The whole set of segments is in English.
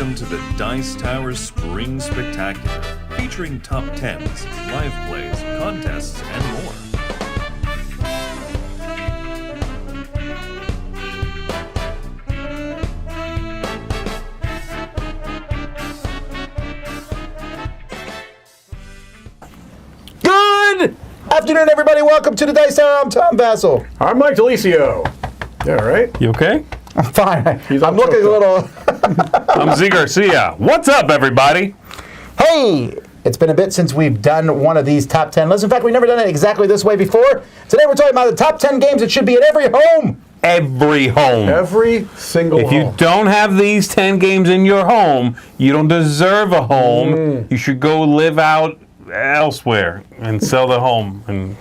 Welcome to the Dice Tower Spring Spectacular, featuring top 10s, live plays, contests, and more. Good afternoon, everybody. Welcome to the Dice Tower. I'm Tom Vassell. I'm Mike Delisio. Yeah, right? You okay? I'm fine. I'm looking a little... I'm Z Garcia. What's up, everybody? Hey! It's been a bit since we've done one of these top 10 lists. In fact, we've never done it exactly this way before. Today we're talking about the top 10 games that should be at every home. Every home. Every single If home. you don't have these 10 games in your home, you don't deserve a home. You should go live out elsewhere and sell the home. And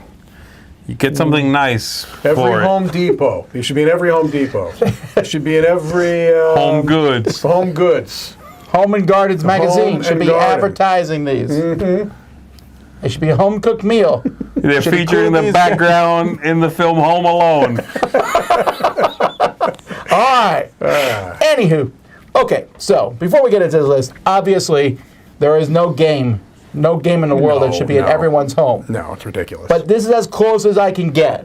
you get something nice Every for it. Home Depot. It should be in every Home Depot. It should be in every... Home Goods. Home Goods. Home and Gardens magazine Home should and be Garden. advertising these. It should be a home-cooked meal. They're Should featured in include the these- background in the film Home Alone. All right. Anywho. Okay, so before we get into this list, obviously there is no game in the world that should be in No. everyone's home. No, it's ridiculous. But this is as close as I can get.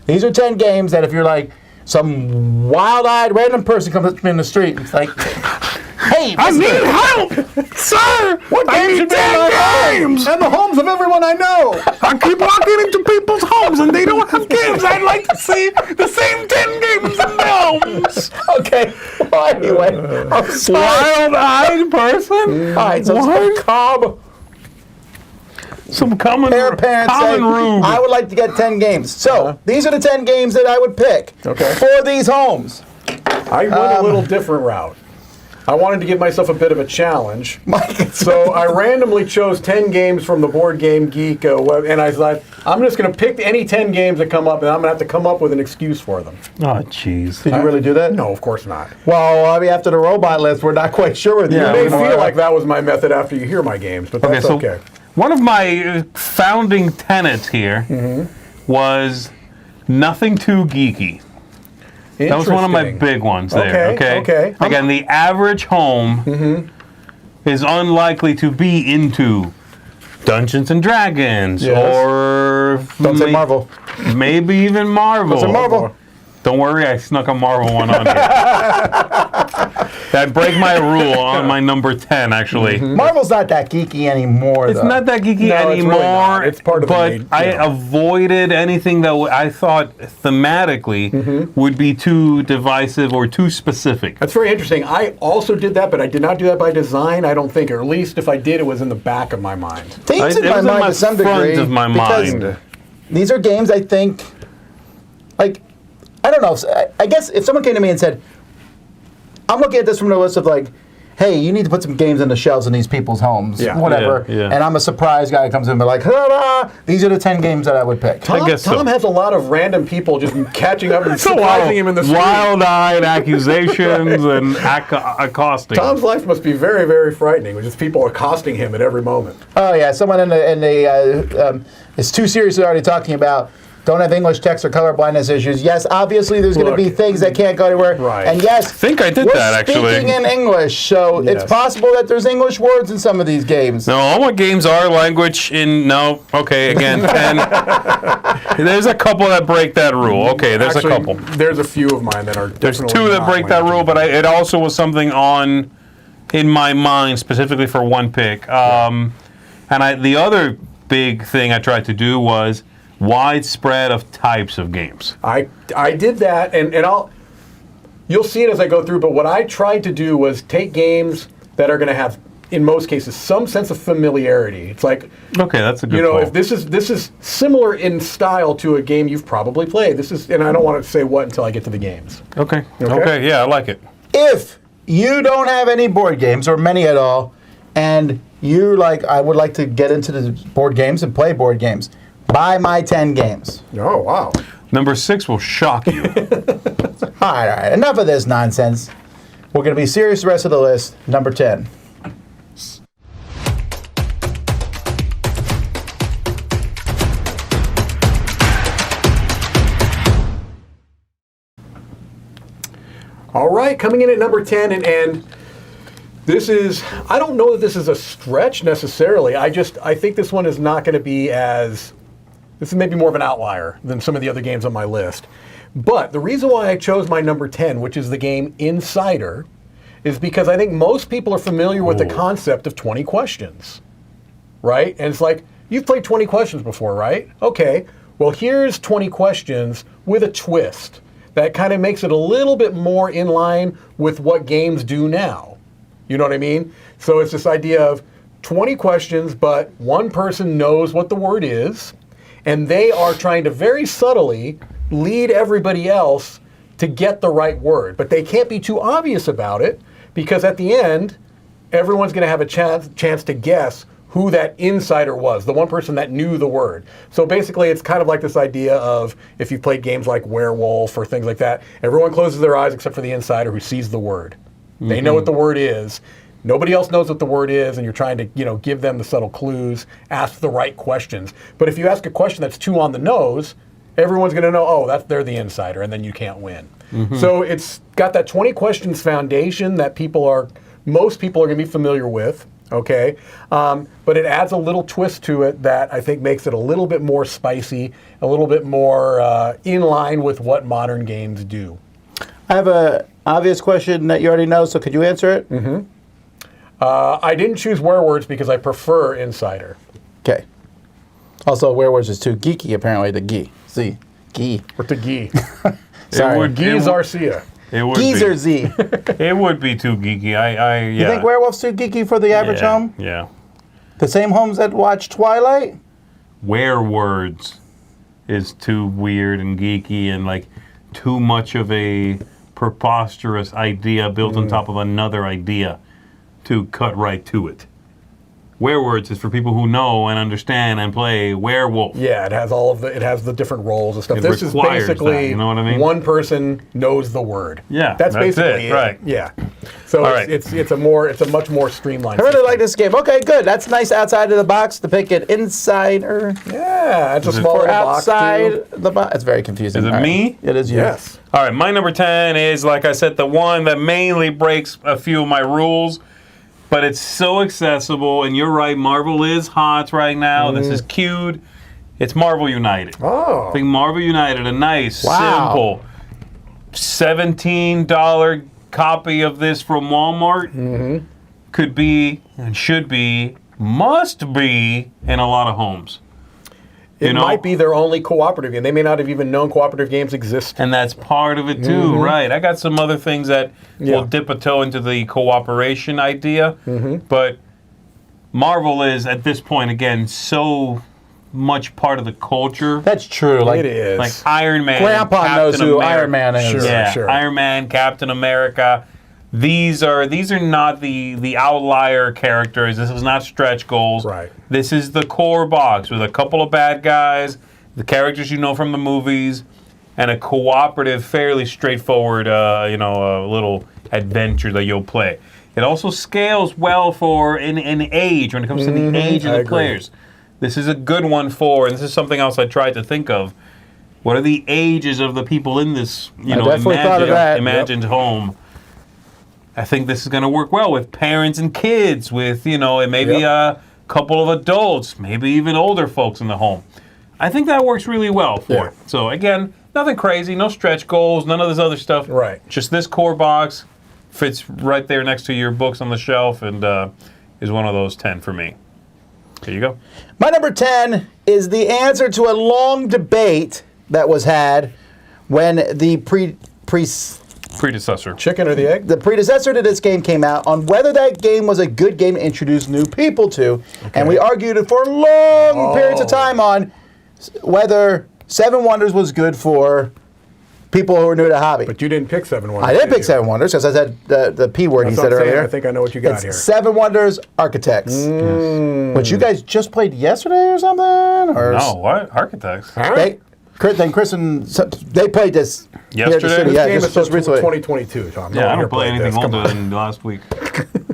These are 10 games that if you're like some wild-eyed random person comes up to me in the street, it's like, hey, I need help! Sir! What I games need should be in my 10 games! and the homes of everyone I know. I keep walking into people's homes and they don't have games. I'd like to see the same 10 games in their homes. Okay. Well, anyway, I'm sorry. Wild-eyed person? All right, so What? some calm Some common parents say, rube. I would like to get 10 games. So these are the 10 games that I would pick for these homes. I went a little different route. I wanted to give myself a bit of a challenge. So I randomly chose 10 games from the Board Game Geek web, and I thought, I'm just going to pick any 10 games that come up, and I'm going to have to come up with an excuse for them. Oh, jeez. Did you really do that? No, of course not. Well, I mean, after the robot list, we're not quite sure with you. Yeah, It may anymore. feel like that was my method after you hear my games, but that's okay. One of my founding tenets here was nothing too geeky. That was one of my Interesting. big ones there. Okay. Again, the average home is unlikely to be into Dungeons and Dragons Yes. or Don't say Marvel. maybe even Marvel. Don't say Marvel. Don't worry, I snuck a Marvel one on here. That break my rule on my number 10, actually. Marvel's not that geeky anymore, It's though. not that geeky No, it's really anymore. not. It's part of the but main- I yeah. avoided anything that I thought thematically would be too divisive or too specific. That's very interesting. I also did that, but I did not do that by design, I don't think. Or at least if I did, it was in the back of my mind. Themes in It my was in mind my to some front degree. of my because mind. These are games I think, like, I don't know. I guess if someone came to me and said, I'm looking at this from the list of like, hey, you need to put some games on the shelves in these people's homes, Yeah. whatever. Yeah. And I'm a surprise guy who comes in and be like, hurrah, these are the 10 games that I would pick. I guess so. Tom has a lot of random people just catching up and It's a lot surprising of him in the street. wild-eyed accusations and accosting. Tom's life must be very, very frightening, with just people accosting him at every moment. Oh, yeah, someone in the it's too serious already talking about don't have English text or color blindness issues. Yes, obviously there's going to be Look. things that can't go anywhere. Right. And yes, I think I did we're that, actually. speaking in English, so it's Yes. possible that there's English words in some of these games. No, all my games are language in... No, okay, again, 10. There's a couple that break that rule. Okay, there's Actually, a couple. There's a few of mine that are There's definitely two that not break that language. rule, but it also was something in my mind specifically for one pick. And the other big thing I tried to do was widespread of types of games. I did that, and you'll see it as I go through, but what I tried to do was take games that are going to have, in most cases, some sense of familiarity. It's like, Okay, that's a good you know, call. if this is similar in style to a game you've probably played. And I don't want to say what until I get to the games. Okay, Okay. yeah, I like it. If you don't have any board games, or many at all, and you're like, I would like to get into the board games and play board games, buy my 10 games. Oh, wow. Number 6 will shock you. All right, enough of this nonsense. We're going to be serious the rest of the list. Number 10. All right, coming in at number 10, and I don't know that this is a stretch necessarily. I think this one is not going to be this is maybe more of an outlier than some of the other games on my list. But the reason why I chose my number 10, which is the game Insider, is because I think most people are familiar with the concept of 20 questions, right? And it's like, you've played 20 questions before, right? Okay, well, here's 20 questions with a twist that kind of makes it a little bit more in line with what games do now. You know what I mean? So it's this idea of 20 questions, but one person knows what the word is, and they are trying to very subtly lead everybody else to get the right word. But they can't be too obvious about it, because at the end, everyone's going to have a chance to guess who that insider was, the one person that knew the word. So basically, it's kind of like this idea of, if you've played games like Werewolf or things like that, everyone closes their eyes except for the insider who sees the word. They know what the word is. Nobody else knows what the word is, and you're trying to, give them the subtle clues, ask the right questions. But if you ask a question that's too on the nose, everyone's going to know, they're the insider, and then you can't win. So it's got that 20 questions foundation that most people are going to be familiar with, okay? But it adds a little twist to it that I think makes it a little bit more spicy, a little bit more in line with what modern games do. I have a obvious question that you already know, so could you answer it? I didn't choose Werewords because I prefer Insider. Okay. Also, Werewords is too geeky, apparently, the gee. See? Gee. Or to Gee. Sorry. Gee Zarcia. It would Geezer be. Z. It would be too geeky. Yeah. You think Werewolf's too geeky for the average home? Yeah. The same homes that watch Twilight? Werewords is too weird and geeky and like too much of a preposterous idea built on top of another idea to cut right to it. Werewords is for people who know and understand and play Werewolf. Yeah, it has the different roles and stuff. It This is requires basically that, you know what I mean? one person knows the word. Yeah, that's basically it, right. Yeah. So All right. it's a much more streamlined. I really system. like this game. Okay, good. That's nice outside of the box to pick it Insider. Yeah, it's a Is it small Or little box, outside too. the box. It's very confusing. Is it All right. me? It is you. Yes. All right, my number 10 is, like I said, the one that mainly breaks a few of my rules, but it's so accessible, and you're right, Marvel is hot right now. This is cute. It's Marvel United. Oh. I think Marvel United, a nice, Wow. simple $17 copy of this from Walmart could be, and should be, must be in a lot of homes. It might be their only cooperative game. They may not have even known cooperative games exist. And that's part of it too, right? I got some other things that will dip a toe into the cooperation idea, but Marvel is, at this point, again, so much part of the culture. That's true. Like, It is. Like Iron Man. Grandpa Captain knows who America. Iron Man is. Sure. Yeah, Iron Man, Captain America. These are not the outlier characters. This is not stretch goals. Right. This is the core box with a couple of bad guys, the characters you know from the movies, and a cooperative, fairly straightforward, little adventure that you'll play. It also scales well for an age when it comes to the age of I the agree. players. This is a good one for, and this is something else I tried to think of. What are the ages of the people in this? definitely thought of that. Imagined home. I think this is going to work well with parents and kids, with, and maybe a couple of adults, maybe even older folks in the home. I think that works really well for it. So, again, nothing crazy, no stretch goals, none of this other stuff. Right. Just this core box fits right there next to your books on the shelf and is one of those 10 for me. There you go. My number 10 is the answer to a long debate that was had when the Predecessor. Chicken or the egg? the predecessor to this game came out on whether that game was a good game to introduce new people to. And we argued for long periods of time on whether Seven Wonders was good for people who are new to the hobby. But you didn't pick Seven Wonders. I did pick you? Seven Wonders because I said the P word That's he what said I'm saying. earlier. I think I know what you got It's here. Seven Wonders Architects. Which you guys just played yesterday or something? Or No, what? Architects. Chris and they played this here at the Yesterday? city. This Yeah, game just is from recently. 2022, Tom. No Yeah, I one here don't play played anything this. Come older on. than last week.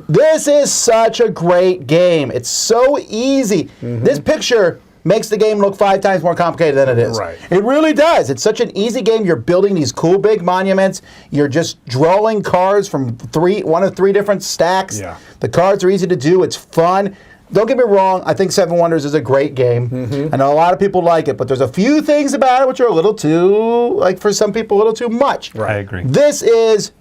This is such a great game. It's so easy. This picture makes the game look 5 times more complicated than it is. Right. It really does. It's such an easy game. You're building these cool big monuments. You're just drawing cards from one of 3 different stacks. Yeah. The cards are easy to do. It's fun. Don't get me wrong. I think Seven Wonders is a great game. I know a lot of people like it, but there's a few things about it which are a little too, like for some people, a little too much. I agree. This is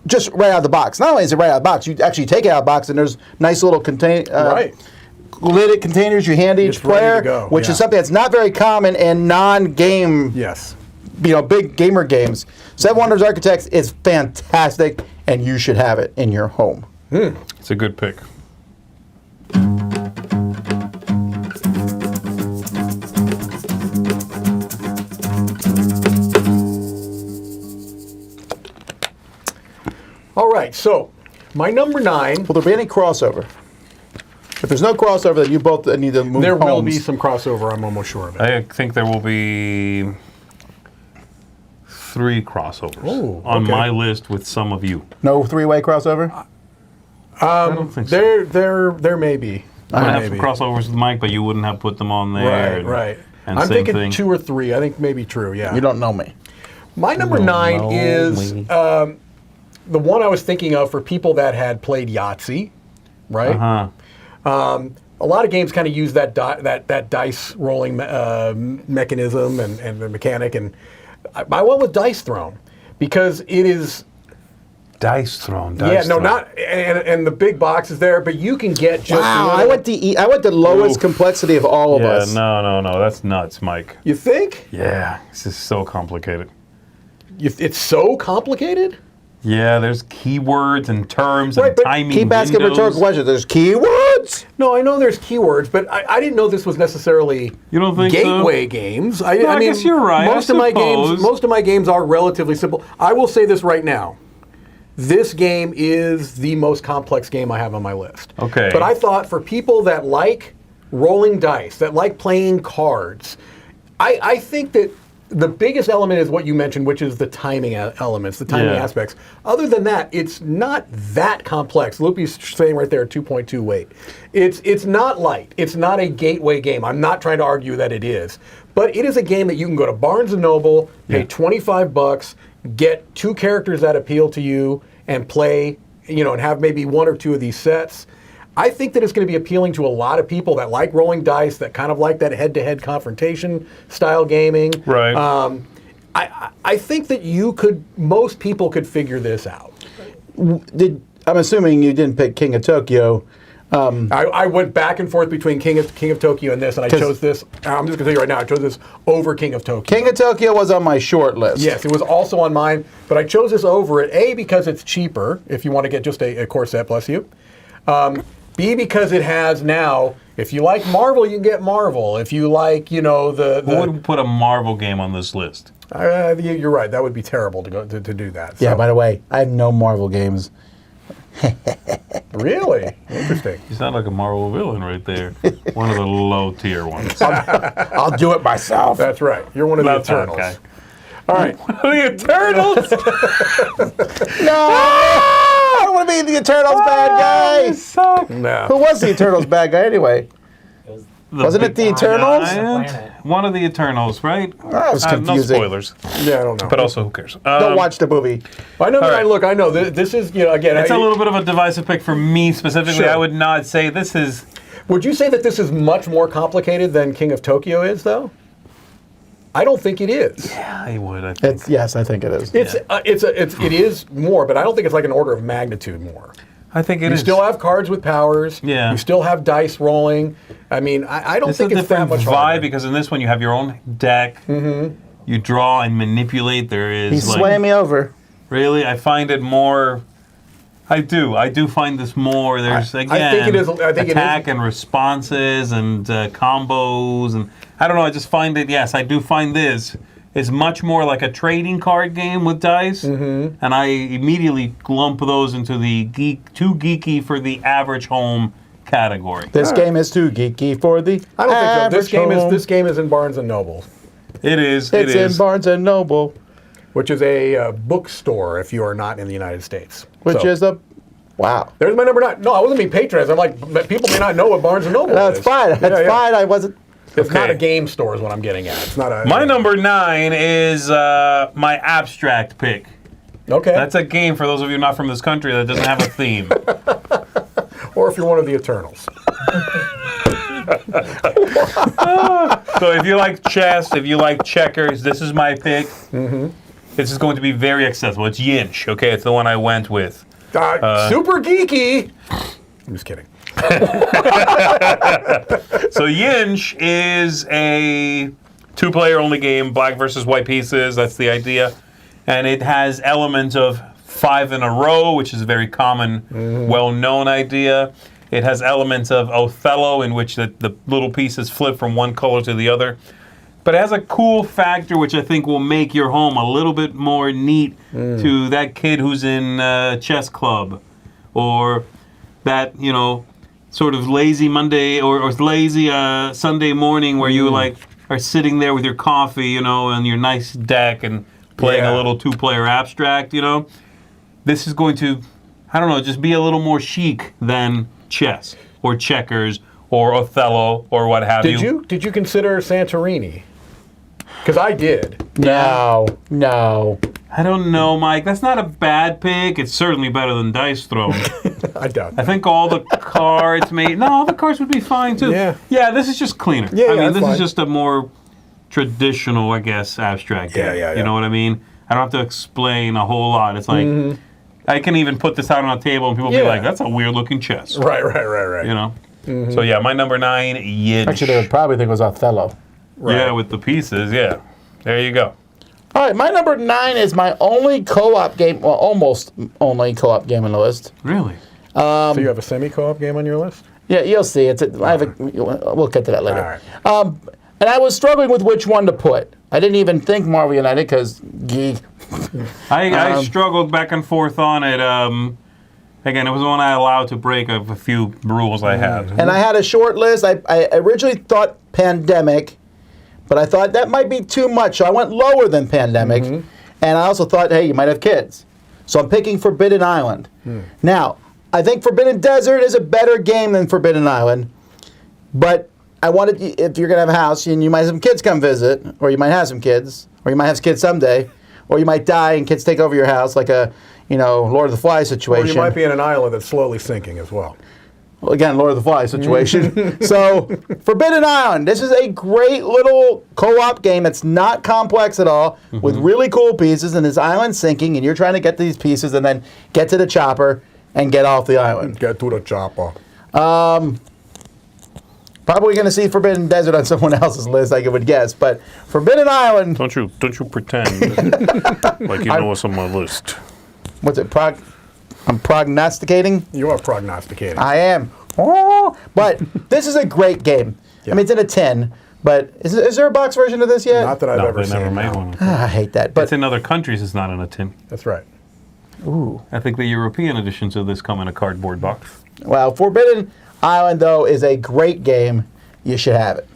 just right out of the box. Not only is it right out of the box, you actually take it out of the box and there's nice little lidded containers you hand each It's ready to player, go, which yeah. is something that's not very common in non-game, Yes. big gamer games. Seven Wonders Architects is fantastic, and you should have it in your home. It's a good pick. All right, so my number 9. Will there be any crossover? If there's no crossover, then you both need to move There homes. will be some crossover, I'm almost sure of it. I think there will be 3 crossovers Oh, on okay. my list with some of you. No 3-way crossover? I don't think so. There may be. I would There have may some be. crossovers with Mike, but you wouldn't have put them on there. Right. And I'm same thinking thing. 2 or 3. I think maybe true, yeah. You don't know me. My number 9 is the one I was thinking of for people that had played Yahtzee, right? Uh-huh. A lot of games kind of use that that dice rolling mechanism and the mechanic, and I went with Dice Throne because it is. Dice thrown. And the big box is there, but you can get just. Wow, I went the lowest Oof. complexity of all of us. No, that's nuts, Mike. You think? Yeah, this is so complicated. It's so complicated? Yeah, there's keywords and terms Right, and but timing Keep asking windows. rhetorical questions. There's keywords. No, I know there's keywords, but I didn't know this was necessarily You don't think so? gateway games. I I mean, guess you're right, Most I of my games are relatively simple. I will say this right now. This game is the most complex game I have on my list. Okay. But I thought for people that like rolling dice, that like playing cards, I think that the biggest element is what you mentioned, which is the timing elements, the timing Yeah. aspects. Other than that, it's not that complex. Loopy's saying right there, 2.2 weight. It's not light. It's not a gateway game. I'm not trying to argue that it is. But it is a game that you can go to Barnes & Noble, pay $25, get 2 characters that appeal to you, and play, and have maybe 1 or 2 of these sets. I think that it's going to be appealing to a lot of people that like rolling dice, that kind of like that head-to-head confrontation style gaming. Right. I think that most people could figure this out. I'm assuming you didn't pick King of Tokyo. I went back and forth between King of Tokyo and this, and I chose this. I'm just going to tell you right now, I chose this over King of Tokyo. King of Tokyo was on my short list. Yes, it was also on mine, but I chose this over it, A, because it's cheaper, if you want to get just a core set, bless you. B, because it has now, if you like Marvel, you can get Marvel. If you like, Who would put a Marvel game on this list? you're right, that would be terrible to do that. Yeah, So- by the way, I have no Marvel games. Really? Interesting. You sound like a Marvel villain right there. One of the low-tier ones. I'll do it myself. That's right. You're one of the That's right, Eternals. guy. All right. The Eternals! No! I don't want to be the Eternals bad guy. Suck. No. Who was the Eternals bad guy anyway? Wasn't it the Eternals? Giant? One of the Eternals, right? That was No confusing. spoilers, Yeah, I don't know. but also who cares? Don't watch the movie. I know. All right. Look, I know. This is, again. It's a little bit of a divisive pick for me specifically. Sure. I would not say this is. Would you say that this is much more complicated than King of Tokyo is, though? I don't think it is. Yeah, I would. I think. Yes, I think it is. It is more, but I don't think it's like an order of magnitude more. I think it You is. still have cards with powers. Yeah. You still have dice rolling. I mean, I don't It's think a it's that different much vibe harder. because in this one you have your own deck. Mm-hmm. You draw and manipulate. There is. He's like, swaying me over. Really, I find it more. I do find this more. There's again. I think it is. I think attack and responses and combos and I don't know. I just find it. Yes, I do find this is much more like a trading card game with dice, and I immediately lump those into the too geeky for the average home category. This game is too geeky for the I don't think so. average This game is in Barnes and Noble, It is. It's it is. in Barnes and Noble, which is a bookstore if you are not in the United States. which So, is a Wow. There's my number 9. No, I wasn't being patronized. I'm like, people may not know what Barnes & Noble No, is. it's fine. That's fine. I wasn't. It's not Okay. a game store is what I'm getting at. It's not a... My number 9 is my abstract pick. Okay. That's a game for those of you not from this country that doesn't have a theme. Or if you're one of the Eternals. So if you like chess, if you like checkers, this is my pick. Mm-hmm. This is going to be very accessible. It's Yinch, okay? It's the one I went with. Super geeky. I'm just kidding. So Yinch is a 2-player only game, black versus white pieces. That's the idea. And it has elements of 5 in a row, which is a very common, well-known idea. It has elements of Othello, in which the little pieces flip from one color to the other. But it has a cool factor, which I think will make your home a little bit more neat to that kid who's in chess club, or that, sort of lazy Monday or lazy Sunday morning where you are sitting there with your coffee, and your nice deck and playing a little 2-player abstract, This is going to, I don't know, just be a little more chic than chess or checkers or Othello or what have you. Did you consider Santorini? Because I did. No. I don't know, Mike. That's not a bad pick. It's certainly better than Dice Throne. I doubt I that. think all the cards the cards would be fine too. Yeah. This is just cleaner. Yeah, I mean, that's this fine. is just a more traditional, I guess, abstract game. Yeah. You know what I mean? I don't have to explain a whole lot. It's like, I can even put this out on a table and people will be like, that's a weird looking chess. Right. So yeah, my number 9, Yinch. Actually, they would probably think it was Othello. Yeah, with the pieces, yeah. There you go. All right, my number 9 is my only co-op game, well, almost only co-op game on the list. Really? So you have a semi-co-op game on your list? Yeah, you'll see. We'll get to that later. All right. And I was struggling with which one to put. I didn't even think Marvel United because geek. I struggled back and forth on it. Again, it was the one I allowed to break of a few rules I have. And I had a short list. I originally thought Pandemic, but I thought that might be too much. So I went lower than Pandemic. And I also thought, hey, you might have kids. So I'm picking Forbidden Island. Now, I think Forbidden Desert is a better game than Forbidden Island. But I wanted, if you're going to have a house and you might have some kids come visit, or you might have some kids, or you might have kids someday, or you might die and kids take over your house like a, Lord of the Flies situation. Or you might be in an island that's slowly sinking as well. Well, again, Lord of the Flies situation. So, Forbidden Island. This is a great little co-op game that's not complex at all, with really cool pieces, and this island sinking, and you're trying to get these pieces and then get to the chopper and get off the island. Get to the chopper. Probably going to see Forbidden Desert on someone else's list, I would guess, but Forbidden Island. Don't you pretend like you know what's on my list. What's it? I'm prognosticating. You are prognosticating. I am. Oh, but this is a great game. I mean, it's in a 10, but is there a box version of this yet? Not that I've No, ever they seen. never made no. one. I hate that. But It's in other countries, it's not in a tin. That's right. I think the European editions of this come in a cardboard box. well, Forbidden Island, though, is a great game. You should have it.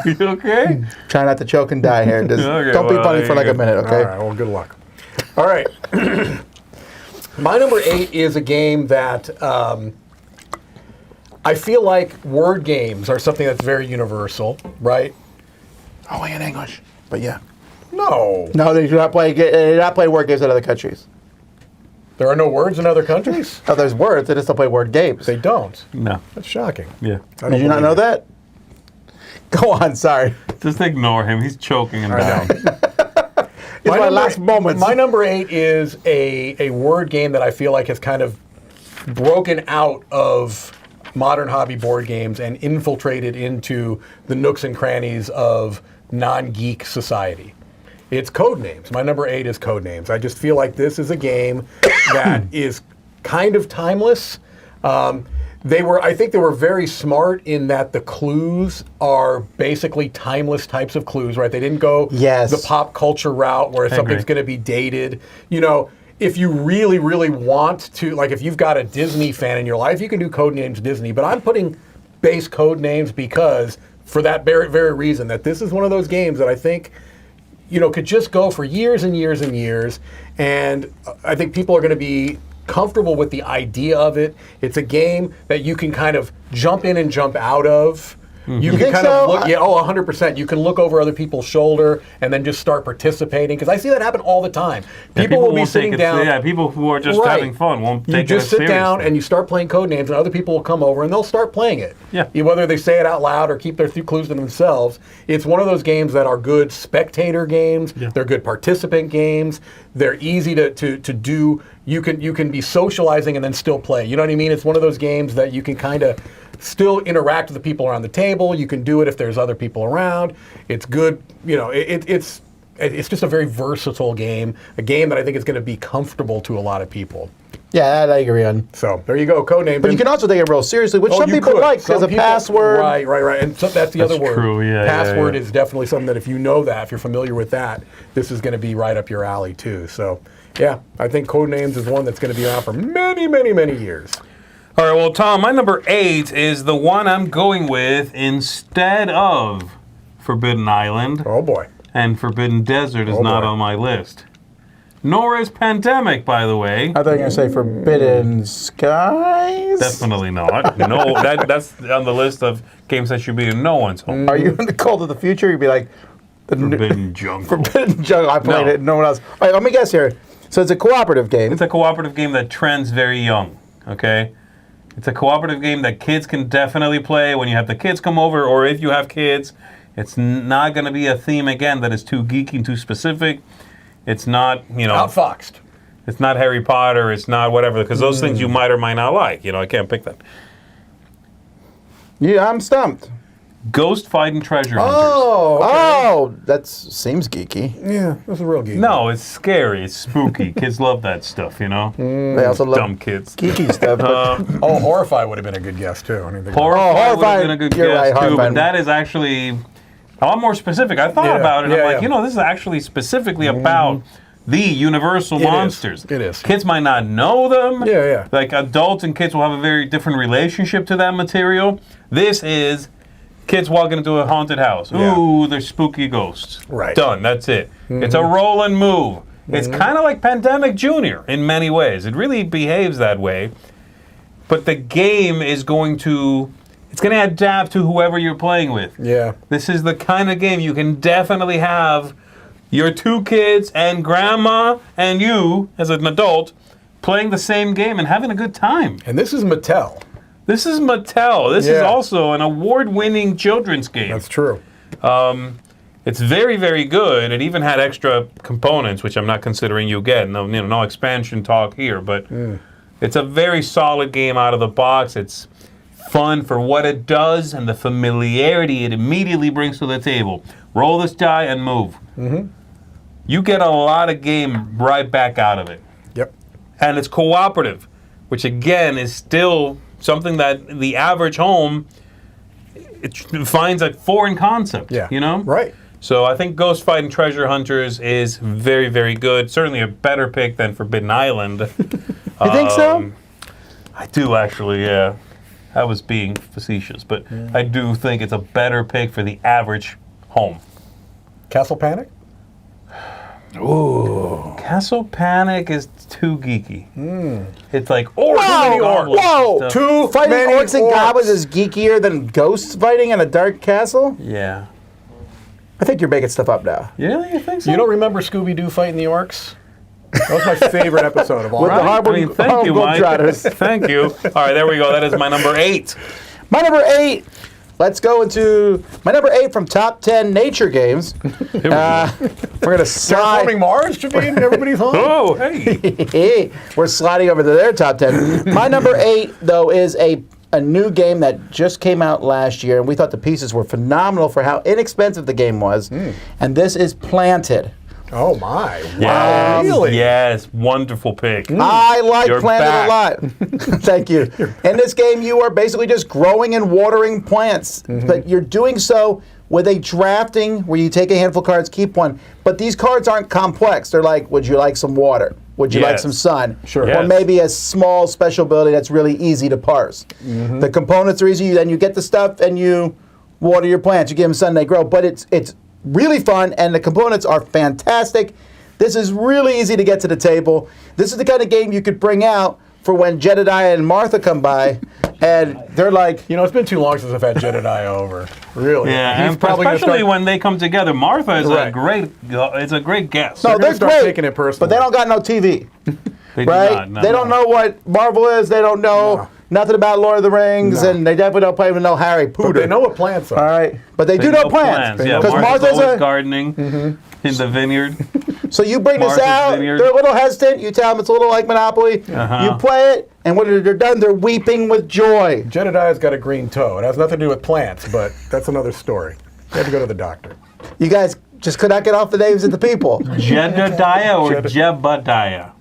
You okay? Try not to choke and die here. Just Okay, don't be well, funny there for you like a go. minute, okay? All right, well, good luck. All right. My number 8 is a game that I feel like word games are something that's very universal, right? Oh, in English. But yeah. No. No, they do not play word games in other countries. There are no words in other countries? Oh, there's words. They just don't play word games. They don't. No. That's shocking. Yeah. I don't Did you not believe know it. that? Go on, sorry. Just ignore him. He's choking and I dying. know. It's my last moments. My number 8 is a word game that I feel like has kind of broken out of modern hobby board games and infiltrated into the nooks and crannies of non-geek society. It's Codenames. My number 8 is Codenames. I just feel like this is a game that is kind of timeless. I think they were very smart in that the clues are basically timeless types of clues, right? They didn't go Yes. the pop culture route where something's agree. going to be dated. if you really, really want to, like if you've got a Disney fan in your life, you can do Codenames Disney. But I'm putting base Codenames because for that very, very reason, that this is one of those games that I think, could just go for years and years and years. And I think people are going to be comfortable with the idea of it. It's a game that you can kind of jump in and jump out of. You can think kind so? of look, 100%. You can look over other people's shoulder and then just start participating, because I see that happen all the time. People will be won't sitting take it, down. Yeah, people who are just having fun won't You take just it sit down seriously. and you start playing Codenames, and other people will come over and they'll start playing it. Yeah. Whether they say it out loud or keep their clues to themselves, it's one of those games that are good spectator games. Yeah. They're good participant games. They're easy to do. You can be socializing and then still play. You know what I mean? It's one of those games that you can kind of still interact with the people around the table. You can do it if there's other people around. It's good. It's just a very versatile game. A game that I think is going to be comfortable to a lot of people. Yeah, that I agree on. So there you go, Codenames. But you can also take it real seriously, which some you people could. like because Some a people- password. Right. And so that's the other word. true, yeah, Password yeah. is definitely something that if you know that, if you're familiar with that, this is going to be right up your alley too. So, yeah, I think Codenames is one that's going to be around for many, many, many years. All right, well, Tom, my number 8 is the one I'm going with instead of Forbidden Island, Oh boy. and Forbidden Desert is Oh, not boy. on my list. Nor is Pandemic, by the way. I thought you were going to say Forbidden Skies. Definitely not. No, that's on the list of games that should be in no one's home. Are you in the Call to the Future? You'd be like, Forbidden Jungle. Forbidden Jungle. I played No. it. No one else. All right, let me guess here. So it's a cooperative game. It's a cooperative game that trends very young, okay? It's a cooperative game that kids can definitely play when you have the kids come over, or if you have kids. It's not going to be a theme, again, that is too geeky and too specific. It's not, Outfoxed. it's not Harry Potter, it's not whatever, because those things you might or might not like. I can't pick that. Yeah, I'm stumped. Ghost Fighting Treasure Hunters. Oh, that seems geeky. Yeah, that's a real game. No, it's scary, it's spooky. Kids love that stuff, They also love Dumb kids. geeky stuff. but- Horrify would have been a good guess too. I didn't think Horrify would have Horrify, been a good you're guess right, too, Horrify. but that is actually a lot more specific. I thought Yeah, about it, and yeah, I'm like, yeah. this is actually specifically about the Universal It is. monsters. It is. Kids might not know them. Yeah, yeah. Like adults and kids will have a very different relationship to that material. This is kids walking into a haunted house. Yeah. Ooh, there's spooky ghosts. Right. Done. That's it. It's a roll and move. It's kind of like Pandemic Junior in many ways. It really behaves that way. But the game is going to adapt to whoever you're playing with. Yeah. This is the kind of game you can definitely have your 2 kids and grandma and you, as an adult, playing the same game and having a good time. And this is Mattel. This is Mattel. This is Yeah. also an award-winning children's game. That's true. It's very, very good. It even had extra components, which I'm not considering you get. No expansion talk here, but it's a very solid game out of the box. It's fun for what it does and the familiarity it immediately brings to the table. Roll this die and move. You get a lot of game right back out of it. Yep. And it's cooperative, which again is still something that the average home it finds a foreign concept. Yeah. Right. So I think Ghost Fighting Treasure Hunters is very, very good. Certainly a better pick than Forbidden Island. You think so? I do actually, yeah. I was being facetious, but I do think it's a better pick for the average home. Castle Panic? Castle Panic is too geeky. It's like, orcs, Whoa! goblins Whoa! and stuff. Too Fighting many orcs and goblins is geekier than ghosts fighting in a dark castle? Yeah. I think you're making stuff up now. Really? You think so? You don't remember Scooby-Doo fighting the orcs? That was my favorite episode of all With the time. Harlem Thank you, Mike. Globetrotters. Thank you. All right, there we go. That is my number 8. My number 8. Let's go into my number 8 from top 10 nature games. We're gonna slide. Terraforming Mars should be in everybody's home. Oh, hey. We're sliding over to their top 10. My number 8, though, is a new game that just came out last year, and we thought the pieces were phenomenal for how inexpensive the game was. And this is Planted. Oh my! Wow, Yes, really? yes, wonderful pick. I like You're Planted back. a lot. Thank you. In this game, you are basically just growing and watering plants, but you're doing so with a drafting where you take a handful of cards, keep one. But these cards aren't complex. They're like, would you like some water? Would you like Yes. some sun? Sure. Or Yes. maybe a small special ability that's really easy to parse. The components are easy. Then you get the stuff and you water your plants. You give them sun, they grow. But it's really fun, and the components are fantastic. This is really easy to get to the table. This is the kind of game you could bring out for when Jedediah and Martha come by, and they're like, You know, it's been too long since I've had Jedediah over. Really. Yeah, He's and probably gonna especially start- when they come together. Martha is Right. a great guest. no, gonna they're start great, taking it personally. but they don't got no TV, They do right? not, no. They don't know what Marvel is. They don't know No. nothing about Lord of the Rings, No. and they definitely don't even know Harry Potter. But they know what plants are. All right, but they They do know plants Yeah, because Martha's Martha's always a. gardening in the vineyard. So you bring this Martha's out. Vineyard. They're a little hesitant. You tell them it's a little like Monopoly. Uh-huh. You play it, and when they're done, they're weeping with joy. Jedediah's got a green toe. It has nothing to do with plants, but that's another story. You have to go to the doctor. You guys just could not get off the names of the people. Jedediah or Jebediah?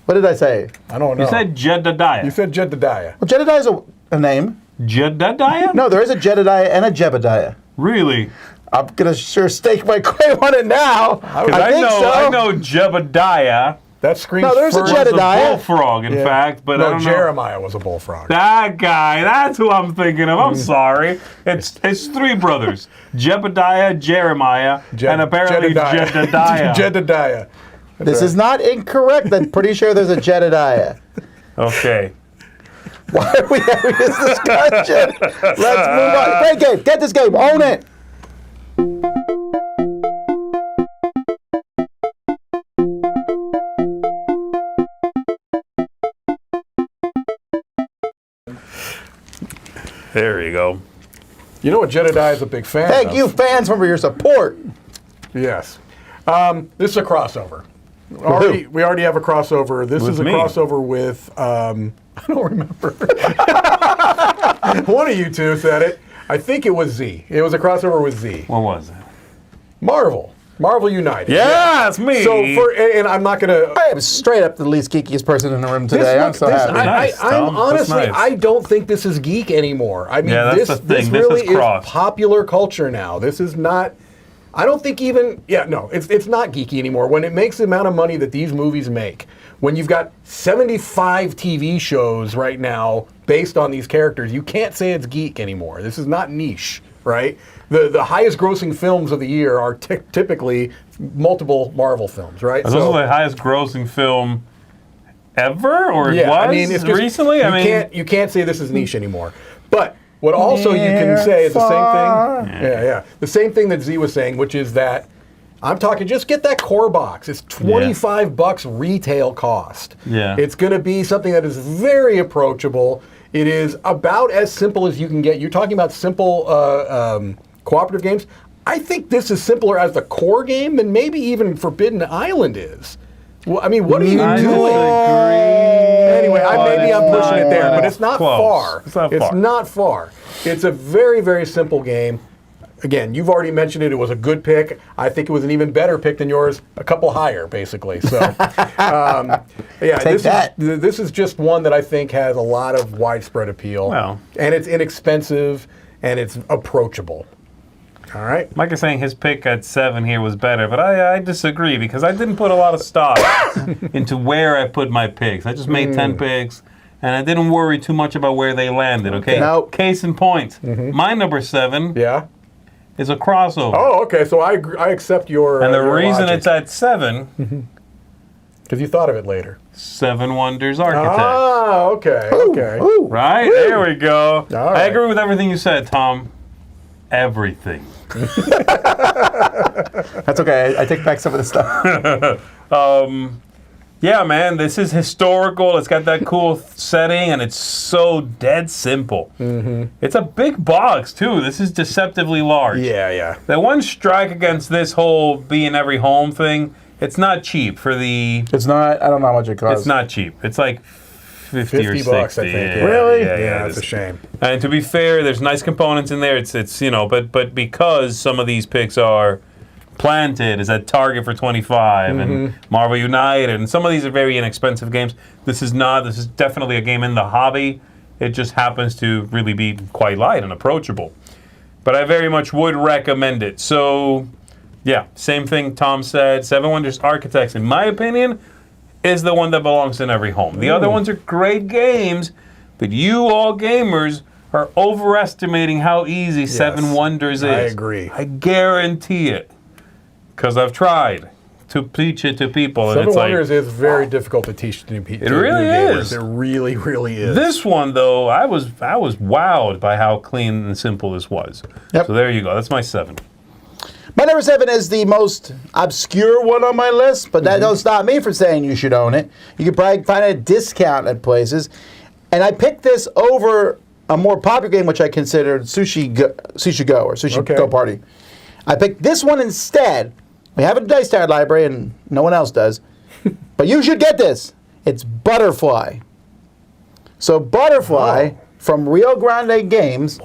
What did I say? I don't know. You said Jedediah. You said Jedediah. Well, Jedediah's a name. Jedediah? No, there is a Jedediah and a Jebediah. Really? I'm gonna sure stake my claim on it now. I Because think so. I know Jebediah That screams No, there's a first- was a Jedediah. bullfrog, in Yeah. fact, but I No, don't know. Jeremiah was a bullfrog. That guy, that's who I'm thinking of. I'm sorry. It's three brothers. Jebediah, Jeremiah, and apparently Jedediah. Jedediah. This is not incorrect. I'm pretty sure there's a Jedediah. Okay. Why are we having this discussion? Let's move on. Great game. Get this game. Own it. There you go. You know what Jedediah is a big fan Thank of? you, fans, for your support. Yes. This is a crossover. We already have a crossover. This With is a me. crossover with, I don't remember. One of you two said it. I think it was Z. It was a crossover with Z. What was it? Marvel. Marvel United. Yeah, it's me. So, and I'm not going to... I am straight up the least geekiest person in the room today. I'm so happy. Nice, Tom. I'm honestly, That's nice. I don't think this is geek anymore. I mean, Yeah, that's this, the thing. this This really is is cross. popular culture now. This is not. I don't think even. Yeah, no, it's not geeky anymore. When it makes the amount of money that these movies make, when you've got 75 TV shows right now based on these characters, you can't say it's geek anymore. This is not niche, right? The highest grossing films of the year are typically multiple Marvel films, right? Is this the highest grossing film ever, or it was I mean, it's just, recently? You can't say this is niche anymore. But what also you can say is the same thing. Yeah. The same thing that Z was saying, which is that I'm talking just get that core box. It's $25 retail cost. Yeah. It's going to be something that is very approachable. It is about as simple as you can get. You're talking about simple cooperative games. I think this is simpler as the core game than maybe even Forbidden Island is. Well, I mean, what are you I doing? disagree. Anyway, maybe it's I'm pushing it there, not but it's not close. far. It's not far. not far. It's a very, very simple game. Again, you've already mentioned it. It was a good pick. I think it was an even better pick than yours, a couple higher, basically. So, yeah, Take that. This is just one that I think has a lot of widespread appeal. Well. And it's inexpensive, and it's approachable. All right? Mike is saying his pick at 7 here was better, but I disagree because I didn't put a lot of stock into where I put my picks. I just made 10 picks, and I didn't worry too much about where they landed, okay? Nope. Case in point, my number 7 Yeah? is a crossover. Oh, okay. So I accept your and the your reason logic. it's at 7, Because you thought of it later. 7 Wonders Architect. Ah, okay. Okay. Ooh. Right? There we go. All I right. agree with everything you said, Tom. Everything. That's okay. I take back some of the stuff. Yeah, man, this is historical. It's got that cool setting, and it's so dead simple. It's a big box, too. This is deceptively large. Yeah. The one strike against this whole be in every home thing, it's not cheap for the... It's not. I don't know how much it costs. It's not cheap. It's like 50 or 60. $50, I think. Yeah, Really? Yeah, it it's is. a shame. And to be fair, there's nice components in there. It's you know, but because some of these picks are planted is at Target for 25 and Marvel United, and some of these are very inexpensive games. This is not. This is definitely a game in the hobby. It just happens to really be quite light and approachable. But I very much would recommend it. So, yeah, same thing Tom said. 7 Wonders Architects, in my opinion, is the one that belongs in every home. The other ones are great games, but you all gamers are overestimating how easy Seven Wonders is. I agree. I guarantee it, because I've tried to teach it to people, and Seven it's Wonders like, is very difficult to teach to new people. It really is. It really, really is. this one though, I was wowed by how clean and simple this was. Yep. So there you go. That's my 7. My number 7 is the most obscure one on my list, but that don't stop me from saying you should own it. You can probably find it at a discount at places. And I picked this over a more popular game, which I considered Sushi Go Party. I picked this one instead. We have a dice tower library, and no one else does. But you should get this. It's Butterfly. So Butterfly from Rio Grande Games,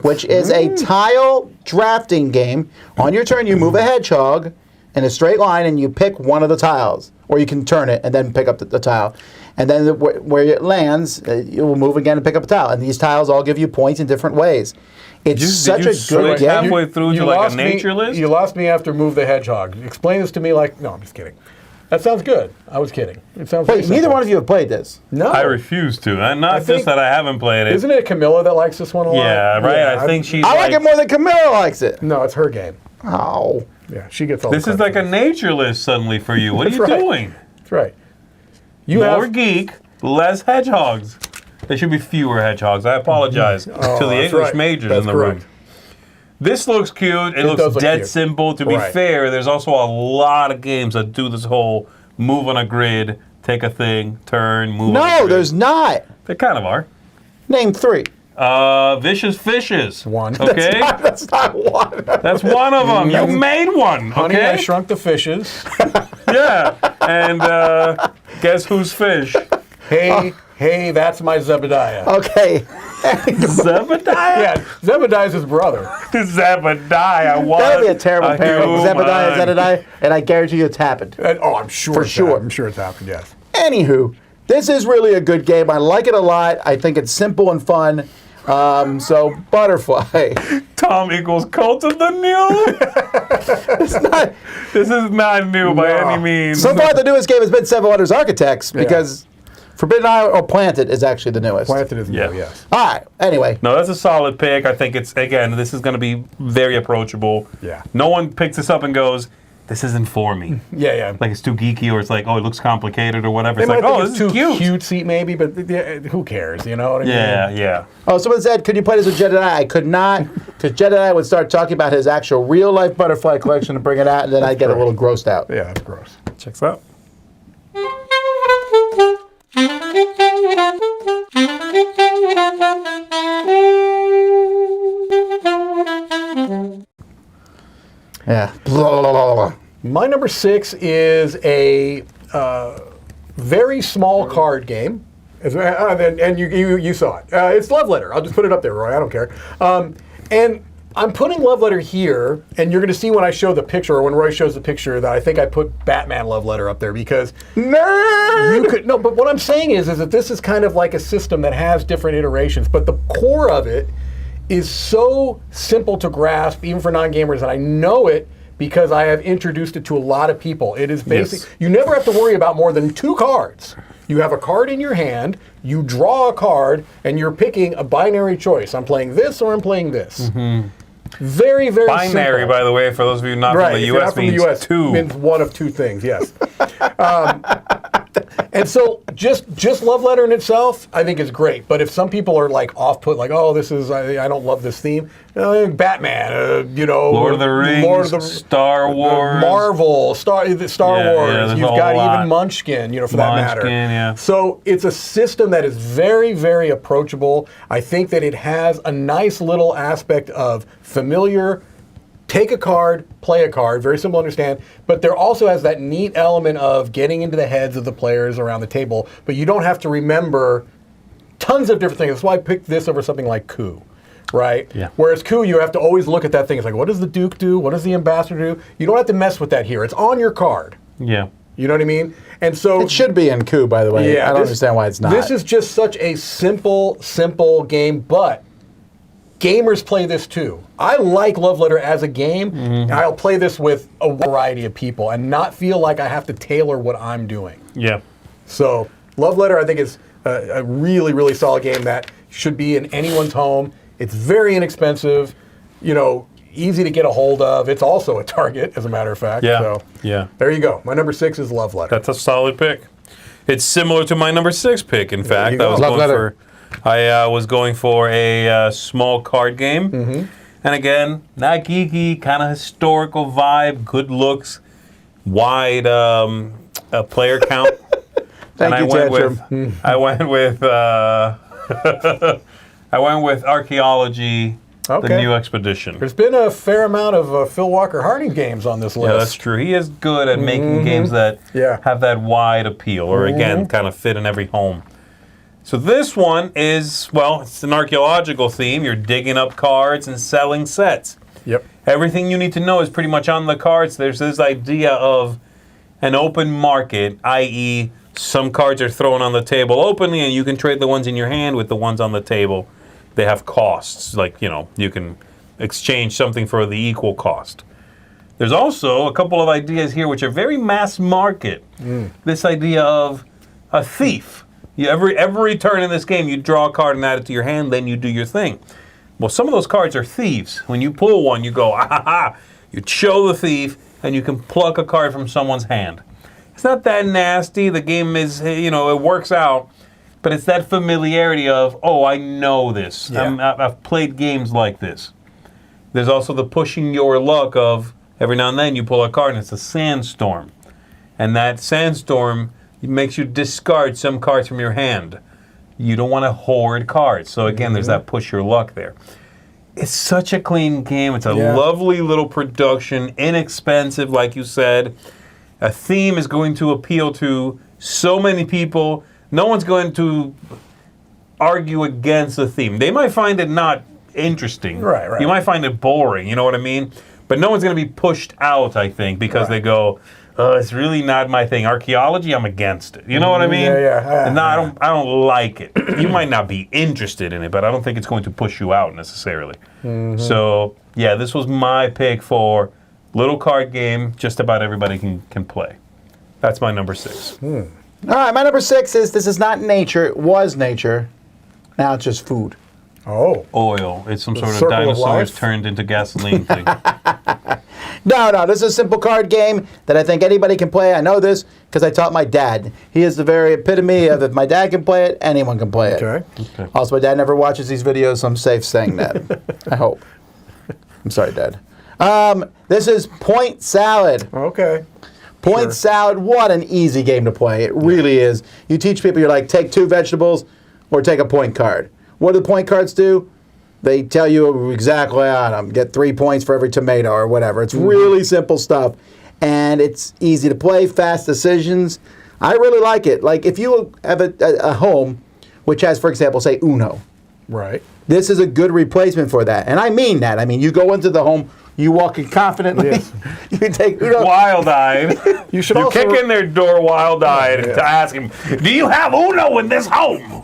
which is a tile drafting game. On your turn, you move a hedgehog in a straight line, and you pick one of the tiles. Or you can turn it and then pick up the tile. And then where it lands, you will move again and pick up a tile. And these tiles all give you points in different ways. It's such a good game. Halfway through to like a nature list? You lost me after Move the Hedgehog. Explain this to me like, no, I'm just kidding. That sounds good. I was kidding. It sounds Wait, neither one of you have played this. No. I refuse to. And not think- just that I haven't played it. Isn't it Camilla that likes this one a lot? Yeah, right. I think she's I like it more than Camilla likes it. No, it's her game. Oh. Yeah, she gets all This the is credit like a for nature list suddenly for you. What are you That's right. doing? That's right. You More have geek, less hedgehogs. There should be fewer hedgehogs. I apologize to the that's English right. majors That's in the correct. room. This looks cute. It does looks look dead cute. simple. To be Right. fair, there's also a lot of games that do this whole move on a grid, take a thing, turn, move on a No, grid. there's not. They kind of are. Name 3. Vicious Fishes. One. Okay? That's not one. That's one of them. You made one. Honey, Okay? I Shrunk the Fishes. Yeah. And guess whose fish? Hey, that's my Zebediah. Okay. Zebediah? Yeah, Zebediah's his brother. Zebediah was That would be a terrible pairing. Zebediah, human. Zebediah, and I guarantee you it's happened. I'm sure. For it's sure. happened. I'm sure it's happened. Yes. Anywho, this is really a good game. I like it a lot. I think it's simple and fun. So, Butterfly. Tom equals Cult of the New. It's not. This is not new by No. any means. So far, the newest game has been Seven Wonders Architects because Forbidden Isle or Planted is actually the newest. Planted is Yeah. new. Yes. All right. Anyway, No, that's a solid pick. I think it's, again, this is going to be very approachable. Yeah. No one picks this up and goes, this isn't for me. Yeah. Like it's too geeky, or it's like, oh, it looks complicated or whatever. They It's might like, think oh, it's this too is cute. cutesy, maybe, but who cares? You know what I mean? Yeah. oh, someone said, could you play this with Jedediah? I could not, because Jedediah would start talking about his actual real-life butterfly collection and bring it out, and then I'd get a little grossed out. Yeah, that's gross. Checks out. Yeah. Blah, blah, blah, blah. My number 6 is a very small card game. And you saw it. It's Love Letter. I'll just put it up there, Roy. I don't care. And I'm putting Love Letter here, and you're going to see when I show the picture, or when Roy shows the picture, that I think I put Batman Love Letter up there because Nerd! you could no. But what I'm saying is that this is kind of like a system that has different iterations, but the core of it is so simple to grasp, even for non-gamers, and I know it because I have introduced it to a lot of people. It is basic. Yes. You never have to worry about more than 2 cards. You have a card in your hand, you draw a card, and you're picking a binary choice. I'm playing this or I'm playing this. Very, very Binary, simple. by the way, for those of you not Right, from the if you're U.S., not from the means US, two. means one of 2 things, yes. And so just Love Letter in itself, I think is great. But if some people are like off-put, like, oh, this is, I don't love this theme, Batman, Lord of the Rings, Star Wars. Marvel, Star Yeah, Wars. there's You've a got lot. even Munchkin, for that matter. Munchkin, yeah. So it's a system that is very, very approachable. I think that it has a nice little aspect of familiar. Take a card, play a card, very simple to understand, but there also has that neat element of getting into the heads of the players around the table, but you don't have to remember tons of different things. That's why I picked this over something like Coup, right? Yeah. Whereas Coup, you have to always look at that thing. It's like, what does the Duke do? What does the Ambassador do? You don't have to mess with that here. It's on your card. Yeah. You know what I mean? And so It should be in Coup, by the way. yeah, I don't understand why it's not. This is just such a simple game, but gamers play this too. I like Love Letter as a game. Mm-hmm. I'll play this with a variety of people and not feel like I have to tailor what I'm doing. Yeah. So Love Letter, I think, is a really, really solid game that should be in anyone's home. It's very inexpensive, easy to get a hold of. It's also a Target, as a matter of fact. Yeah. So Yeah. there you go. My number 6 is Love Letter. That's a solid pick. It's similar to my number 6 pick. In fact, you go. I was going for a small card game, and again, not geeky, kind of historical vibe, good looks, wide player count. Thank and you, Tantrum. I went with I went with archaeology. The Okay. new expedition. There's been a fair amount of Phil Walker Harding games on this list. Yeah, that's true. He is good at making games that Yeah. have that wide appeal, or again, kind of fit in every home. So this one is, well, it's an archaeological theme. You're digging up cards and selling sets. Yep. Everything you need to know is pretty much on the cards. There's this idea of an open market, i.e., some cards are thrown on the table openly, and you can trade the ones in your hand with the ones on the table. They have costs, like, you can exchange something for the equal cost. There's also a couple of ideas here which are very mass market. This idea of a thief. Every turn in this game, you draw a card and add it to your hand, then you do your thing. Well, some of those cards are thieves. When you pull one, you go, ah ha ha. You show the thief, and you can pluck a card from someone's hand. It's not that nasty. The game is, it works out. But it's that familiarity of, oh, I know this. Yeah. I've played games like this. There's also the pushing your luck of every now and then you pull a card and it's a sandstorm. And that sandstorm makes you discard some cards from your hand. You don't want to hoard cards. So again, there's that push your luck there. It's such a clean game. It's a lovely little production, inexpensive, like you said. A theme is going to appeal to so many people. No one's going to argue against the theme. They might find it not interesting. Right. You might find it boring, you know what I mean? But no one's going to be pushed out, I think, because they go, it's really not my thing. Archaeology, I'm against it. You know what I mean? Yeah. No, I don't like it. You might not be interested in it, but I don't think it's going to push you out necessarily. So, yeah, this was my pick for little card game just about everybody can play. That's my number 6. All right, my number 6 is this is not nature. It was nature. Now it's just food. Oh. Oil. It's some sort of circle of dinosaurs life? turned into gasoline thing. No, this is a simple card game that I think anybody can play. I know this because I taught my dad. He is the very epitome of if my dad can play it, anyone can play it. Okay. Also, my dad never watches these videos, so I'm safe saying that. I hope. I'm sorry, Dad. This is Point Salad. Okay. Point Salad, what an easy game to play. It really is. You teach people, you're like, take 2 vegetables or take a point card. What do the point cards do? They tell you exactly on them. Get 3 points for every tomato or whatever. It's really simple stuff. And it's easy to play, fast decisions. I really like it. Like if you have a home which has, for example, say Uno. Right. This is a good replacement for that. And I mean that. I mean, you go into the home, you walk in confidently. Yes. You take Uno. Wild-eyed. You should You also kick in their door wild-eyed to ask him, do you have Uno in this home?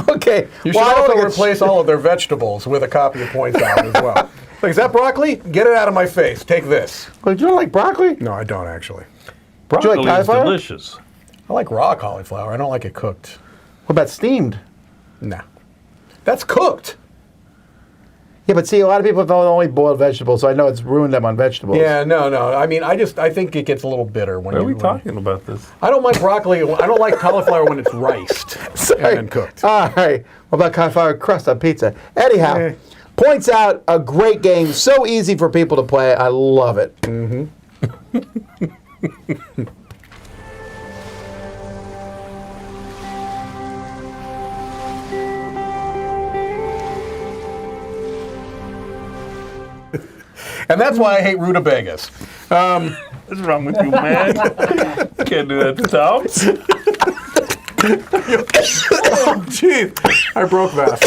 Okay. You should also replace all of their vegetables with a copy of Point Salad as well. Like, is that broccoli? Get it out of my face. Take this. Well, you don't like broccoli? No, I don't actually. Broccoli is cauliflower? delicious. I like raw cauliflower. I don't like it cooked. What about steamed? Nah. That's cooked. Yeah, but see, a lot of people have only boiled vegetables, so I know it's ruined them on vegetables. Yeah, no. I mean, I think it gets a little bitter when Why are you. we talking about this? I don't like broccoli. I don't like cauliflower when it's riced Sorry. and then cooked. All right. What about cauliflower crust on pizza? Anyhow, Points Out, a great game. So easy for people to play. I love it. And that's why I hate rutabagas. What's wrong with you, man? Can't do that to Tom. Oh, jeez. I broke that.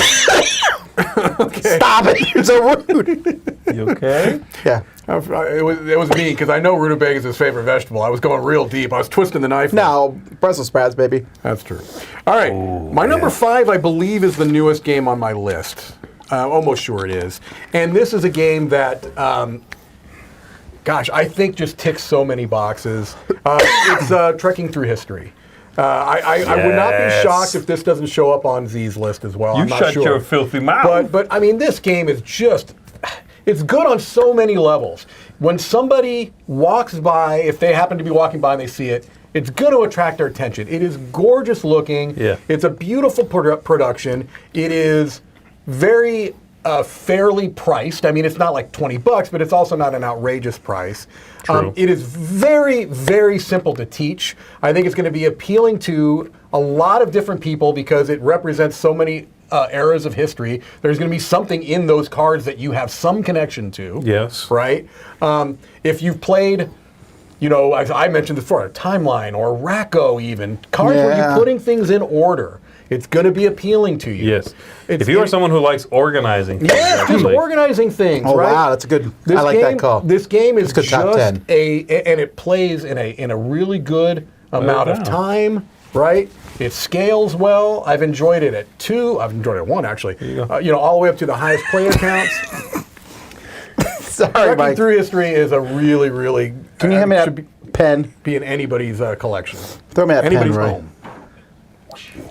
Okay. Stop it. You're so rude. You okay? Yeah. It was me, because I know rutabaga is his favorite vegetable. I was going real deep. I was twisting the knife. No, Brussels sprouts, baby. That's true. All right. My number 5, I believe, is the newest game on my list. Almost sure it is. And this is a game that, I think just ticks so many boxes. It's Trekking Through History. I would not be shocked if this doesn't show up on Z's list as well. You I'm not shut sure. your filthy mouth. But I mean, this game is just, it's good on so many levels. When somebody walks by, if they happen to be walking by and they see it, it's going to attract their attention. It is gorgeous looking. Yeah. It's a beautiful production. It is very fairly priced. I mean, it's not like $20, but it's also not an outrageous price. True. It is very, very simple to teach. I think it's going to be appealing to a lot of different people because it represents so many eras of history. There's going to be something in those cards that you have some connection to. Yes. Right? If you've played, you know, as I mentioned before, a Timeline or Racco even, cards where you're putting things in order. It's going to be appealing to you. Yes. If you are someone who likes organizing things, just actually. organizing things. Oh, right? wow, that's a good. This I like game, that call. This game is It's a good top just 10. and it plays in a really good amount of down. time. Right? It scales well. I've enjoyed it at 2. I've enjoyed it at 1 actually. You know, all the way up to the highest player counts. Sorry, Trekking Mike. through history is a really, really. Can you hand me should that pen? be in anybody's collection. Throw me that pen, Anybody's Roy. home.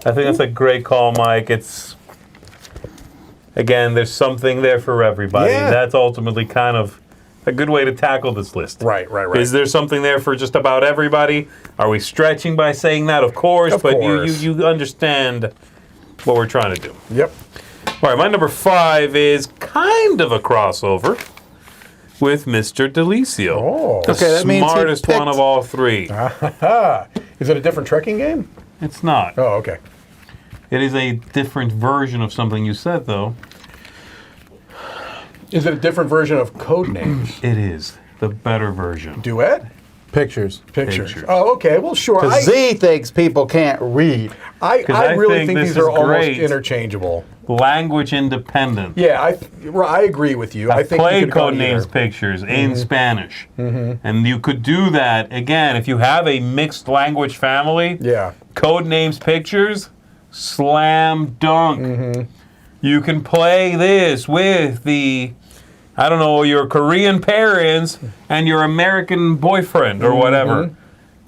I think that's a great call, Mike. It's, again, there's something there for everybody. Yeah. That's ultimately kind of a good way to tackle this list. Right. Is there something there for just about everybody? Are we stretching by saying that? Of course, Of but course. you understand what we're trying to do. Yep. All right, my number 5 is kind of a crossover with Mr. Delicio. Oh. The Okay, that means he smartest one picked- of all 3. Is it a different trekking game? It's not. Oh, okay. It is a different version of something you said, though. Is it a different version of Codenames? It is the better version. Duet? Pictures. Pictures. Pictures. Oh, okay. Well, sure. Because Z thinks people can't read. I 'Cause I really think think this these is are almost great. interchangeable. Language independent. Yeah, I agree with you. I I've think you played could go either. Codenames Pictures in Spanish. And you could do that, again, if you have a mixed language family. Yeah. Codenames Pictures, slam dunk. You can play this with the, I don't know, your Korean parents and your American boyfriend or whatever.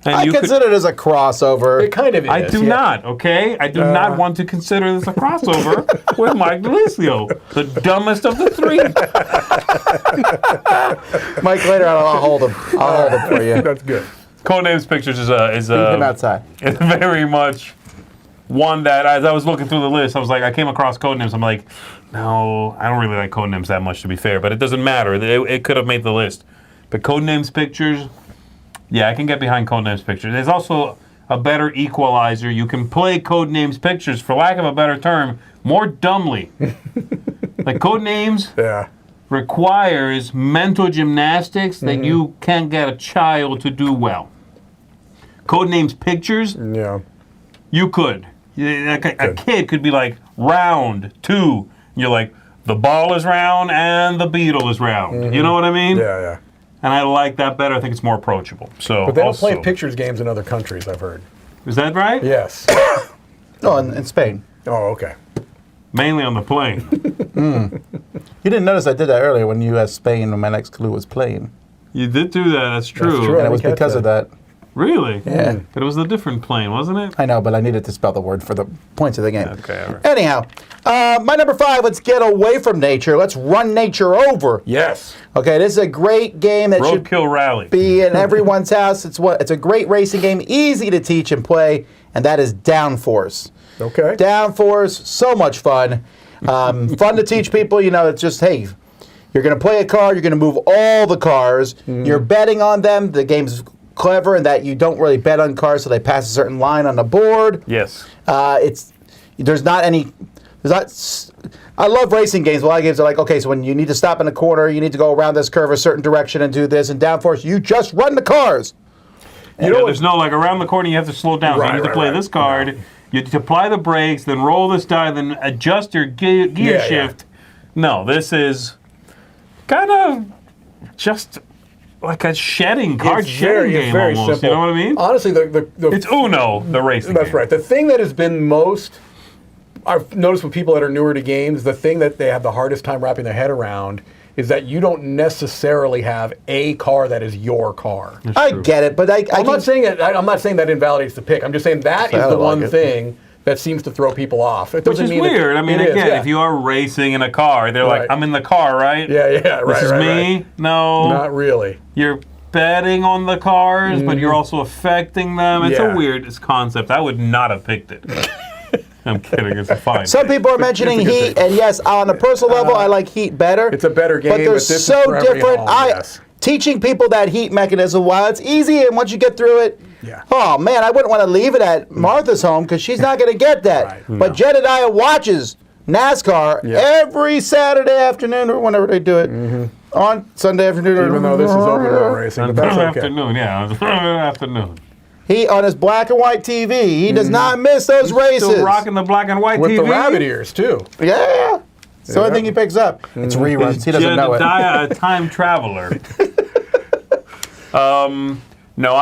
And I you could, consider it as a crossover. It kind of is. I do yeah. not, okay? I do not want to consider this a crossover with Mike Delicio, the dumbest of the 3. Mike, later I'll hold him. I'll hold him for you. That's good. Codenames Pictures is Leave him outside. it's very much one that, as I was looking through the list, I was like, I came across Codenames. I'm like, no, I don't really like Codenames that much, to be fair, but it doesn't matter. It could have made the list. But Codenames Pictures, yeah, I can get behind Codenames Pictures. There's also a better equalizer. You can play Codenames Pictures, for lack of a better term, more dumbly. Like Codenames Yeah. requires mental gymnastics that you can't get a child to do well. Codenames Pictures, Yeah. you could. Like a kid could be like, round 2. You're like, the ball is round and the beetle is round. You know what I mean? Yeah. And I like that better. I think it's more approachable. So, But they don't also, play pictures games in other countries, I've heard. Is that right? Yes. Oh, in Spain. Oh, okay. Mainly on the plane. You didn't notice I did that earlier when you asked Spain when my next clue was playing. You did do that. That's true. true. And it was didn't catch because of that. Really? Yeah. But it was a different plane, wasn't it? I know, but I needed to spell the word for the points of the game. Okay, all right. Anyhow, my number 5, let's get away from nature. Let's run nature over. Yes. Okay, this is a great game that should Roadkill Rally. be in everyone's house. It's a great racing game, easy to teach and play, and that is Downforce. Okay. Downforce, so much fun. Fun to teach people. You know, it's just, hey, you're going to play a car, you're going to move all the cars, you're betting on them. The game's clever in that you don't really bet on cars, so they pass a certain line on the board. Yes. There's not any. I love racing games. A lot of games are like, okay, so when you need to stop in a corner, you need to go around this curve a certain direction and do this. And Downforce, you just run the cars. You know There's no, like, around the corner, you have to slow down. So you need to play this card. You have to apply the brakes, then roll this die, then adjust your gear Yeah, shift. No, this is kind of just like a card shedding game very almost. simple. You know what I mean? Honestly, the It's Uno, the racing That's game. right. The thing that has been most, I've noticed with people that are newer to games, the thing that they have the hardest time wrapping their head around is that you don't necessarily have a car that is your car. I get it, but I'm not saying that invalidates the pick. I'm just saying that is the one thing that seems to throw people off. It Which doesn't is mean weird. I mean, again, if you are racing in a car, they're like, I'm in the car, right? Yeah, right. This is me? Right. No. Not really. You're betting on the cars, but you're also affecting them. It's a weird concept. I would not have picked it. I'm kidding. It's fine. Some people are mentioning Heat, and yes, on a personal level, I like Heat better. It's a better game, but they're this is so for every different. home, Teaching people that Heat mechanism, while it's easy, and once you get through it, oh man, I wouldn't want to leave it at Martha's home because she's not going to get that. Right. But Jedediah watches NASCAR every Saturday afternoon or whenever they do it. On Sunday afternoon. Even though this is open road racing, but that's okay. Afternoon, afternoon. He, on his black and white TV, he does not miss those races. Still rocking the black and white With TV. the rabbit ears, too. Yeah. It's the only thing he picks up. It's reruns. He doesn't know it. Jedediah, a time traveler. No,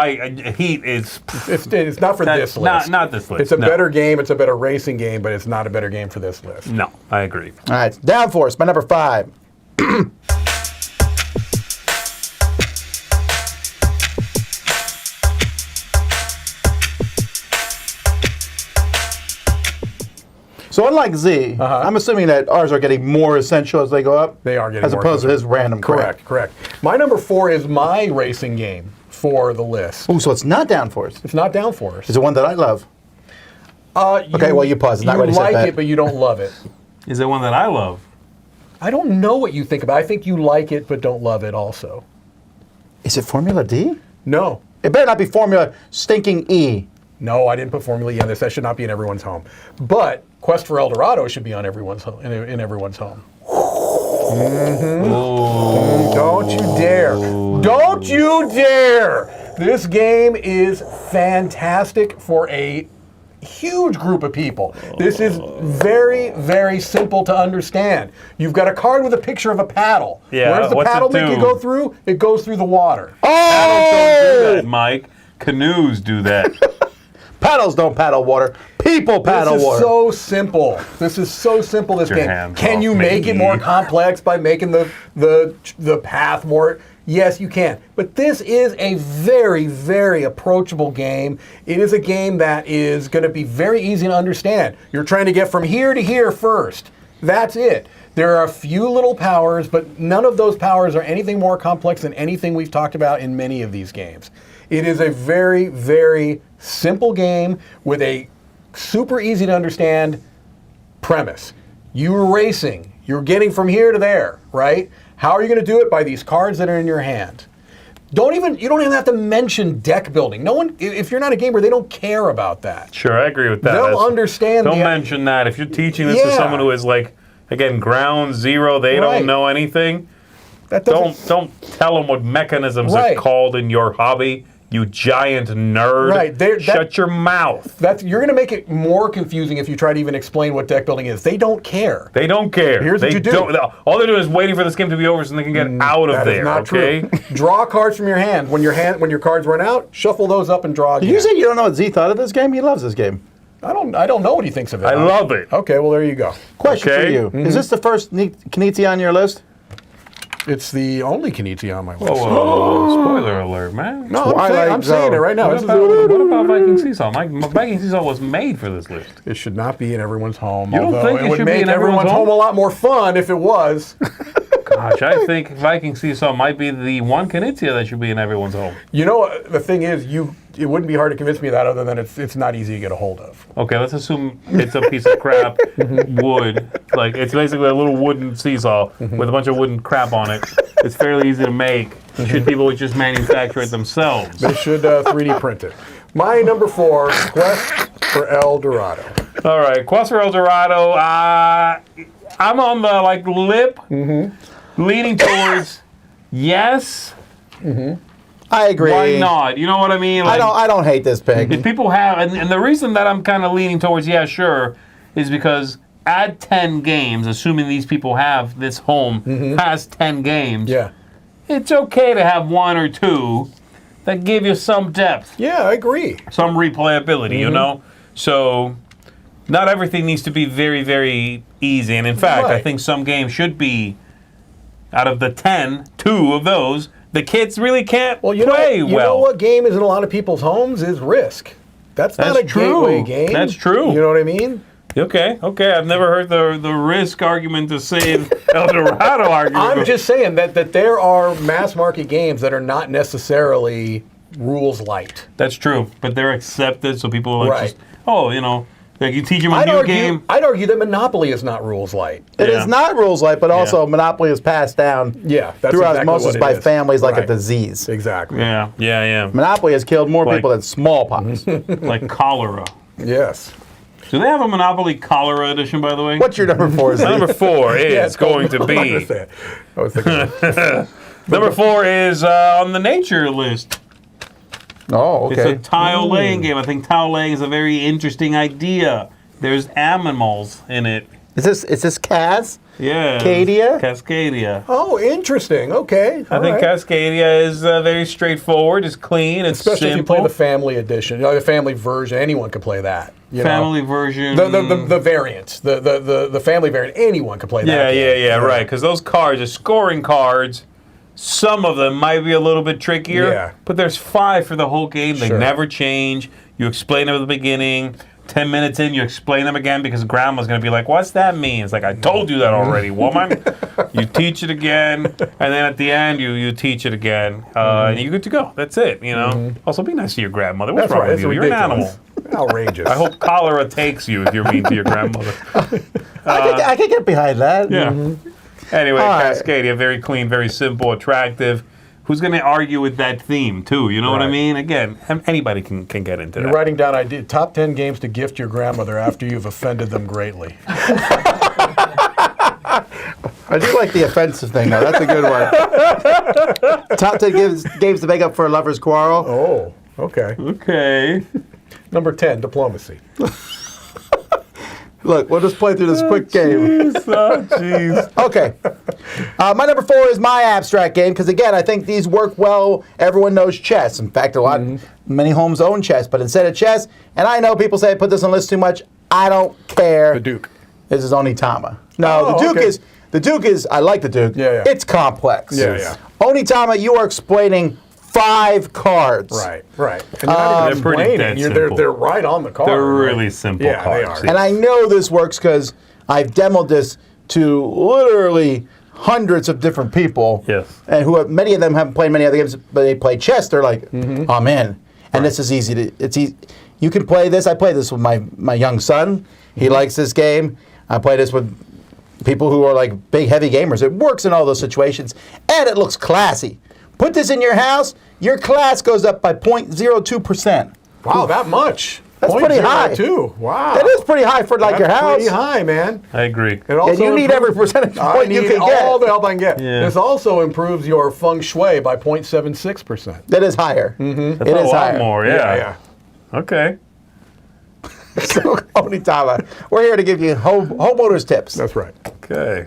Heat is... It's not for this list. Not this list. It's a better game. It's a better racing game, but it's not a better game for this list. No, I agree. All right, Downforce, my number 5. So unlike Z, I'm assuming that ours are getting more essential as they go up. They are getting as more opposed essential. to his random crap. Correct. My number 4 is my racing game for the list. Oh, so it's not Downforce. It's not Downforce. It's the one that I love. Okay, well, you pause. It's not you ready to like set it, but you don't love it. Is it one that I love? I don't know what you think about it. I think you like it, but don't love it also. Is it Formula D? No. It better not be Formula stinking E. No, I didn't put Formula E on this. That should not be in everyone's home. But Quest for El Dorado should be on everyone's home, in everyone's home. Don't you dare. Don't you dare. This game is fantastic for a huge group of people. This is very, very simple to understand. You've got a card with a picture of a paddle. Yeah, Where does the what's paddle it make do? you go through? It goes through the water. Paddles don't do that, Mike. Canoes do that. Paddles don't paddle water. People paddle This is water. so simple. This is so simple, this Get your game. hands Can off you make me. it more complex by making the path more? Yes, you can. But this is a very, very approachable game. It is a game that is going to be very easy to understand. You're trying to get from here to here first. That's it. There are a few little powers, but none of those powers are anything more complex than anything we've talked about in many of these games. It is a very, very simple game with a super easy to understand premise. You're racing. You're getting from here to there, right? How are you going to do it? By these cards that are in your hand. You don't even have to mention deck building. No one, if you're not a gamer, they don't care about that. Sure, I agree with that. They'll understand. Don't mention that. If you're teaching this to someone who is like, again, ground zero, they don't know anything. That Don't tell them what mechanisms are called in your hobby. You giant nerd. Right. Shut your mouth. You're going to make it more confusing if you try to even explain what deck building is. They don't care. They don't care. Here's what you do. All they're doing is waiting for this game to be over so they can get out of there. That is not true. Draw cards from your hand. When your cards run out, shuffle those up and draw again. Did you say you don't know what Z thought of this game? He loves this game. I don't know what he thinks of it. I love it. Okay, well there you go. Question for you. Is this the first Knizia on your list? It's the only Knizia on my list. Whoa. Spoiler alert, man. No, I'm saying it right now. What about Viking Seesaw? Viking Seesaw was made for this list. It should not be in everyone's home. You don't although think it would should be make in everyone's home a lot more fun if it was. Gosh, I think Viking Seesaw might be the one Knizia that should be in everyone's home. You know, the thing is, it wouldn't be hard to convince me of that other than it's not easy to get a hold of. Okay, let's assume it's a piece of crap wood. Like, it's basically a little wooden seesaw with a bunch of wooden crap on it. It's fairly easy to make. Should people just manufacture it themselves? They should 3D print it. My number 4, Quest for El Dorado. All right, Quest for El Dorado. I'm on the lip, leaning towards yes. I agree. Why not? You know what I mean? I don't hate this pick. If people have, and the reason that I'm kind of leaning towards yeah, sure, is because add 10 games, assuming these people have this home has 10 games. Yeah. It's okay to have 1 or 2 that give you some depth. Yeah, I agree. Some replayability, you know? So not everything needs to be very, very easy. And in fact, I think some games should be out of the 10, 2 of those, the kids really can't Well, you know what game is in a lot of people's homes is Risk. That's not a gateway game. That's true. You know what I mean? Okay. I've never heard the Risk argument to save El Dorado argument. I'm just saying that there are mass market games that are not necessarily rules light. That's true, but they're accepted, so people are like, Right. like you teach them a new game. I'd argue that Monopoly is not rules light. It is not rules light, but also Monopoly is passed down Yeah, that's through exactly osmosis what it by is. families like a Right. disease. Exactly. Yeah. Monopoly has killed more Like- people than smallpox. Like cholera. Yes. Do they have a Monopoly Cholera edition, by the way? What's your number 4? Z? Number 4 is Yeah, it's going to I'm not gonna be. say it. I was thinking. Number 4 is on the nature list. Oh, It's okay. a tile laying game. I think tile laying is a very interesting idea. There's animals in it. Is this Kaz? Yeah. Cascadia? Cascadia. Oh, interesting. Okay. I think Cascadia is very straightforward. It's clean. It's Especially simple. if you play the family edition, the family version. Anyone can play that. You family know? version. The variant, the family variant. Anyone can play that. Yeah, right. Because those cards are scoring cards. Some of them might be a little bit trickier. Yeah. But there's 5 for the whole game. They Sure. never change. You explain them at the beginning. 10 minutes in, you explain them again because grandma's going to be like, what's that mean? It's like, I told you that already, woman. You teach it again, and then at the end, you teach it again, and you're good to go. That's it, you know? Also, be nice to your grandmother. What's That's wrong right. with It's you? You're an animal. ridiculous. Outrageous. I hope cholera takes you if you're mean to your grandmother. I can get behind that. Yeah. Anyway, All right. Cascadia, very clean, very simple, attractive. Who's going to argue with that theme, too? You know what I Right. mean? Again, anybody can get into You're that. writing down top 10 games to gift your grandmother after you've offended them greatly. I do like the offensive thing, though. That's a good one. Top 10 games to make up for a lover's quarrel. Oh, okay. Okay. Number 10, diplomacy. Look, we'll just play through this quick game. Oh, jeez. Okay. My number 4 is my abstract game, because again, I think these work well. Everyone knows chess. In fact, many homes own chess, but instead of chess, and I know people say I put this on the list too much, I don't care. The Duke. This is Onitama. No, Oh, the Duke is, I like the Duke. Yeah. It's complex. Yeah. Onitama, you are explaining 5 cards. Right. And you're not even They're pretty explaining. dead They're simple. right on the card. They're right? really simple Yeah, they cards. are. And I know this works because I've demoed this to literally hundreds of different people. Yes. And many of them haven't played many other games, but they play chess. They're like, I'm in. And this is easy. It's easy. You can play this. I play this with my young son. He likes this game. I play this with people who are like big, heavy gamers. It works in all those situations. And it looks classy. Put this in your house, your class goes up by 0.02%. Wow, that much. That's pretty high. 0.02. Wow. That is pretty high for like your house. Pretty high, man. I agree. It also And you need every percentage I point you need can all get. the help I can get. Yeah. This also improves your feng shui by 0.76%. That is higher. That's It a is lot higher. more, yeah. Okay. So, Onitama, we're here to give you homeowners tips. That's right. Okay.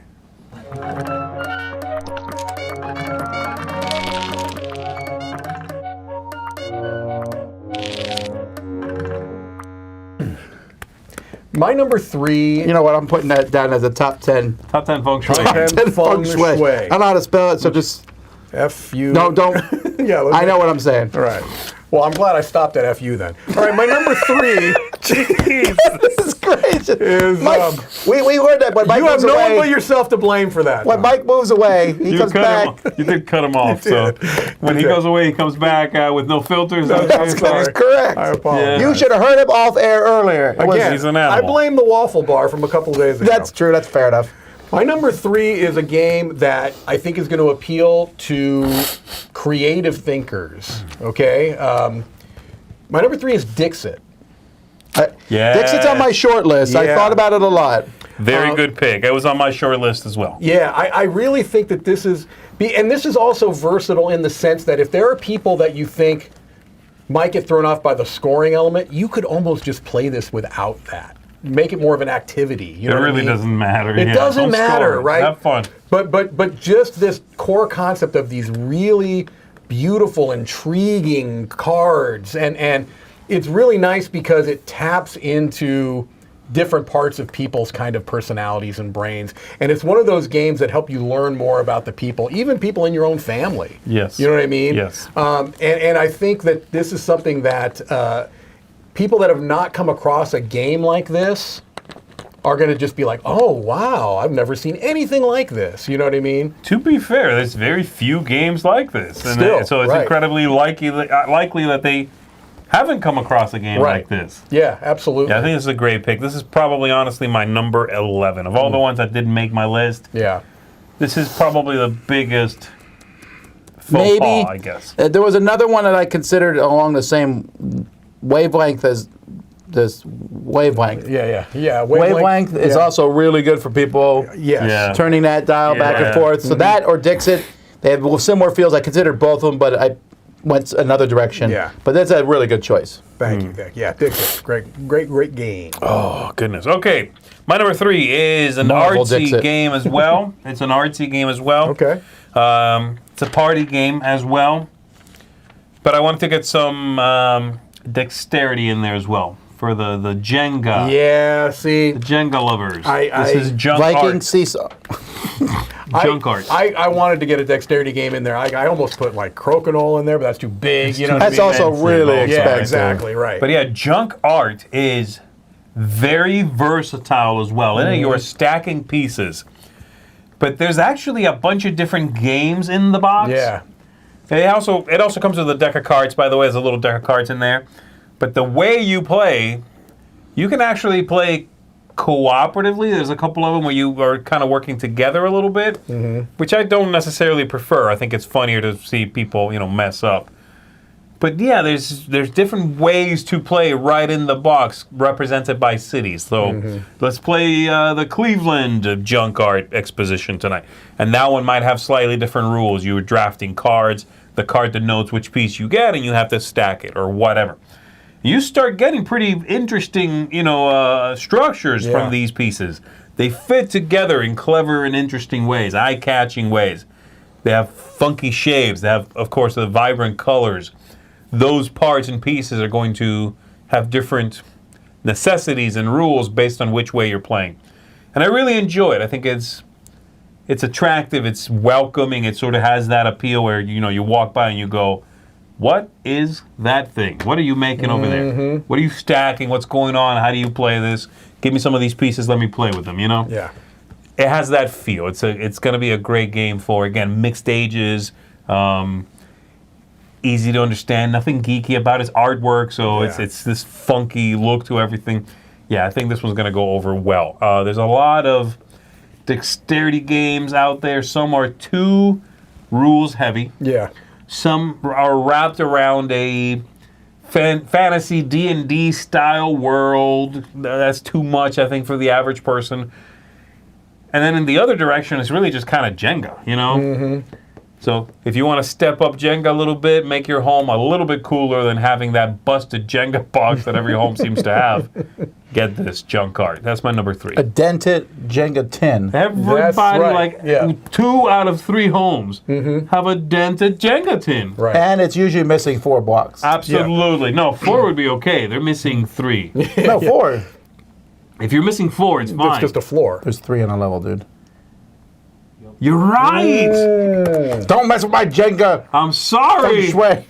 My number 3. You know what? I'm putting that down as a top 10. Top 10 feng shui. Top 10 feng shui. I don't know how to spell it, so just F-U. no, don't. Yeah, I know what I'm saying. All right. Well, I'm glad I stopped at F-U then. All right, my number 3 This is great. is... Mike, we heard that when Mike you have moves no one away. but yourself to blame for that. When Mike moves away, he You comes back. You did cut him off, so when he did. goes away, he comes back with no filters. That's sorry. correct. I apologize. You should have heard him off air earlier. It was- Again, He's an I animal. blame the waffle bar from a couple of days ago. That's true. That's fair enough. My number 3 is a game that I think is going to appeal to creative thinkers. Okay? My number 3 is Dixit. Yeah. Dixit's on my short list. I Yeah. thought about it a lot. Very good pick. It was on my short list as well. Yeah, I really think that this is... And this is also versatile in the sense that if there are people that you think might get thrown off by the scoring element, you could almost just play this without that. Make it more of an activity. You It know what I really mean? doesn't matter. It Yeah, doesn't don't matter, score. right? Have fun. But just this core concept of these really beautiful, intriguing cards, and it's really nice because it taps into different parts of people's kind of personalities and brains. And it's one of those games that help you learn more about the people, even people in your own family. Yes. You know what I mean? Yes. And I think that this is something that people that have not come across a game like this are going to just be like, oh, wow, I've never seen anything like this. You know what I mean? To be fair, there's very few games like this. And Still, so it's right. incredibly likely that they haven't come across a game like this. Yeah, absolutely. Yeah, I think this is a great pick. This is probably, honestly, my number 11. Of all the ones that didn't make my list, Yeah. this is probably the biggest faux Maybe pas, I guess. There was another one that I considered along the same wavelength as this wavelength. Yeah. Wavelength is also really good for people Yes. Yeah. turning that dial back and Yeah. forth. So that or Dixit, they have similar feels. I considered both of them, but I went another direction. Yeah. But that's a really good choice. Thank you. Yeah, Dixit. Great game. Oh, goodness. Okay. My number 3 is an Marvel artsy Dixit. game as well. It's an artsy game as well. Okay. It's a party game as well. But I wanted to get some dexterity in there as well for the Jenga. Yeah, see. The Jenga lovers. I- This is junk Viking art. Seesaw. Junk art. I wanted to get a dexterity game in there. I almost put like crokinole in there, but that's too big. You know what I That's mean? also expensive really also. Yeah, expensive. exactly, right. But yeah, junk art is very versatile as well. In it, you are stacking pieces. But there's actually a bunch of different games in the box. yeah. It also comes with a deck of cards, by the way. There's a little deck of cards in there. But the way you play, you can actually play cooperatively. There's a couple of them where you are kind of working together a little bit, which I don't necessarily prefer. I think it's funnier to see people, mess up. But yeah, there's different ways to play right in the box, represented by cities. So let's play the Cleveland junk art exposition tonight. And that one might have slightly different rules. You are drafting cards. The card denotes which piece you get, and you have to stack it or whatever. You start getting pretty interesting, structures from these pieces. They fit together in clever and interesting ways, eye-catching ways. They have funky shapes. They have, of course, the vibrant colors. Those parts and pieces are going to have different necessities and rules based on which way you're playing. And I really enjoy it. I think it's attractive, it's welcoming, it sort of has that appeal where, you walk by and you go, what is that thing? What are you making over there? What are you stacking? What's going on? How do you play this? Give me some of these pieces, let me play with them, Yeah. It has that feel. It's going to be a great game for, again, mixed ages, easy to understand, nothing geeky about its artwork, so it's this funky look to everything. Yeah, I think this one's going to go over well. There's a lot of dexterity games out there. Some are too rules heavy. Yeah. Some are wrapped around a fantasy D&D style world. That's too much, I think, for the average person. And then in the other direction, it's really just kind of Jenga, So if you want to step up Jenga a little bit, make your home a little bit cooler than having that busted Jenga box that every home seems to have, get this junk art. That's my number 3. A dented Jenga tin. Everybody, right. 2 out of 3 homes have a dented Jenga tin. Right. And it's usually missing 4 blocks. Absolutely. No, 4 would be okay. They're missing 3. No, 4. If you're missing 4, it's fine. It's just a floor. There's 3 on a level, dude. You're right. Don't mess with my Jenga. I'm sorry. Feng shui.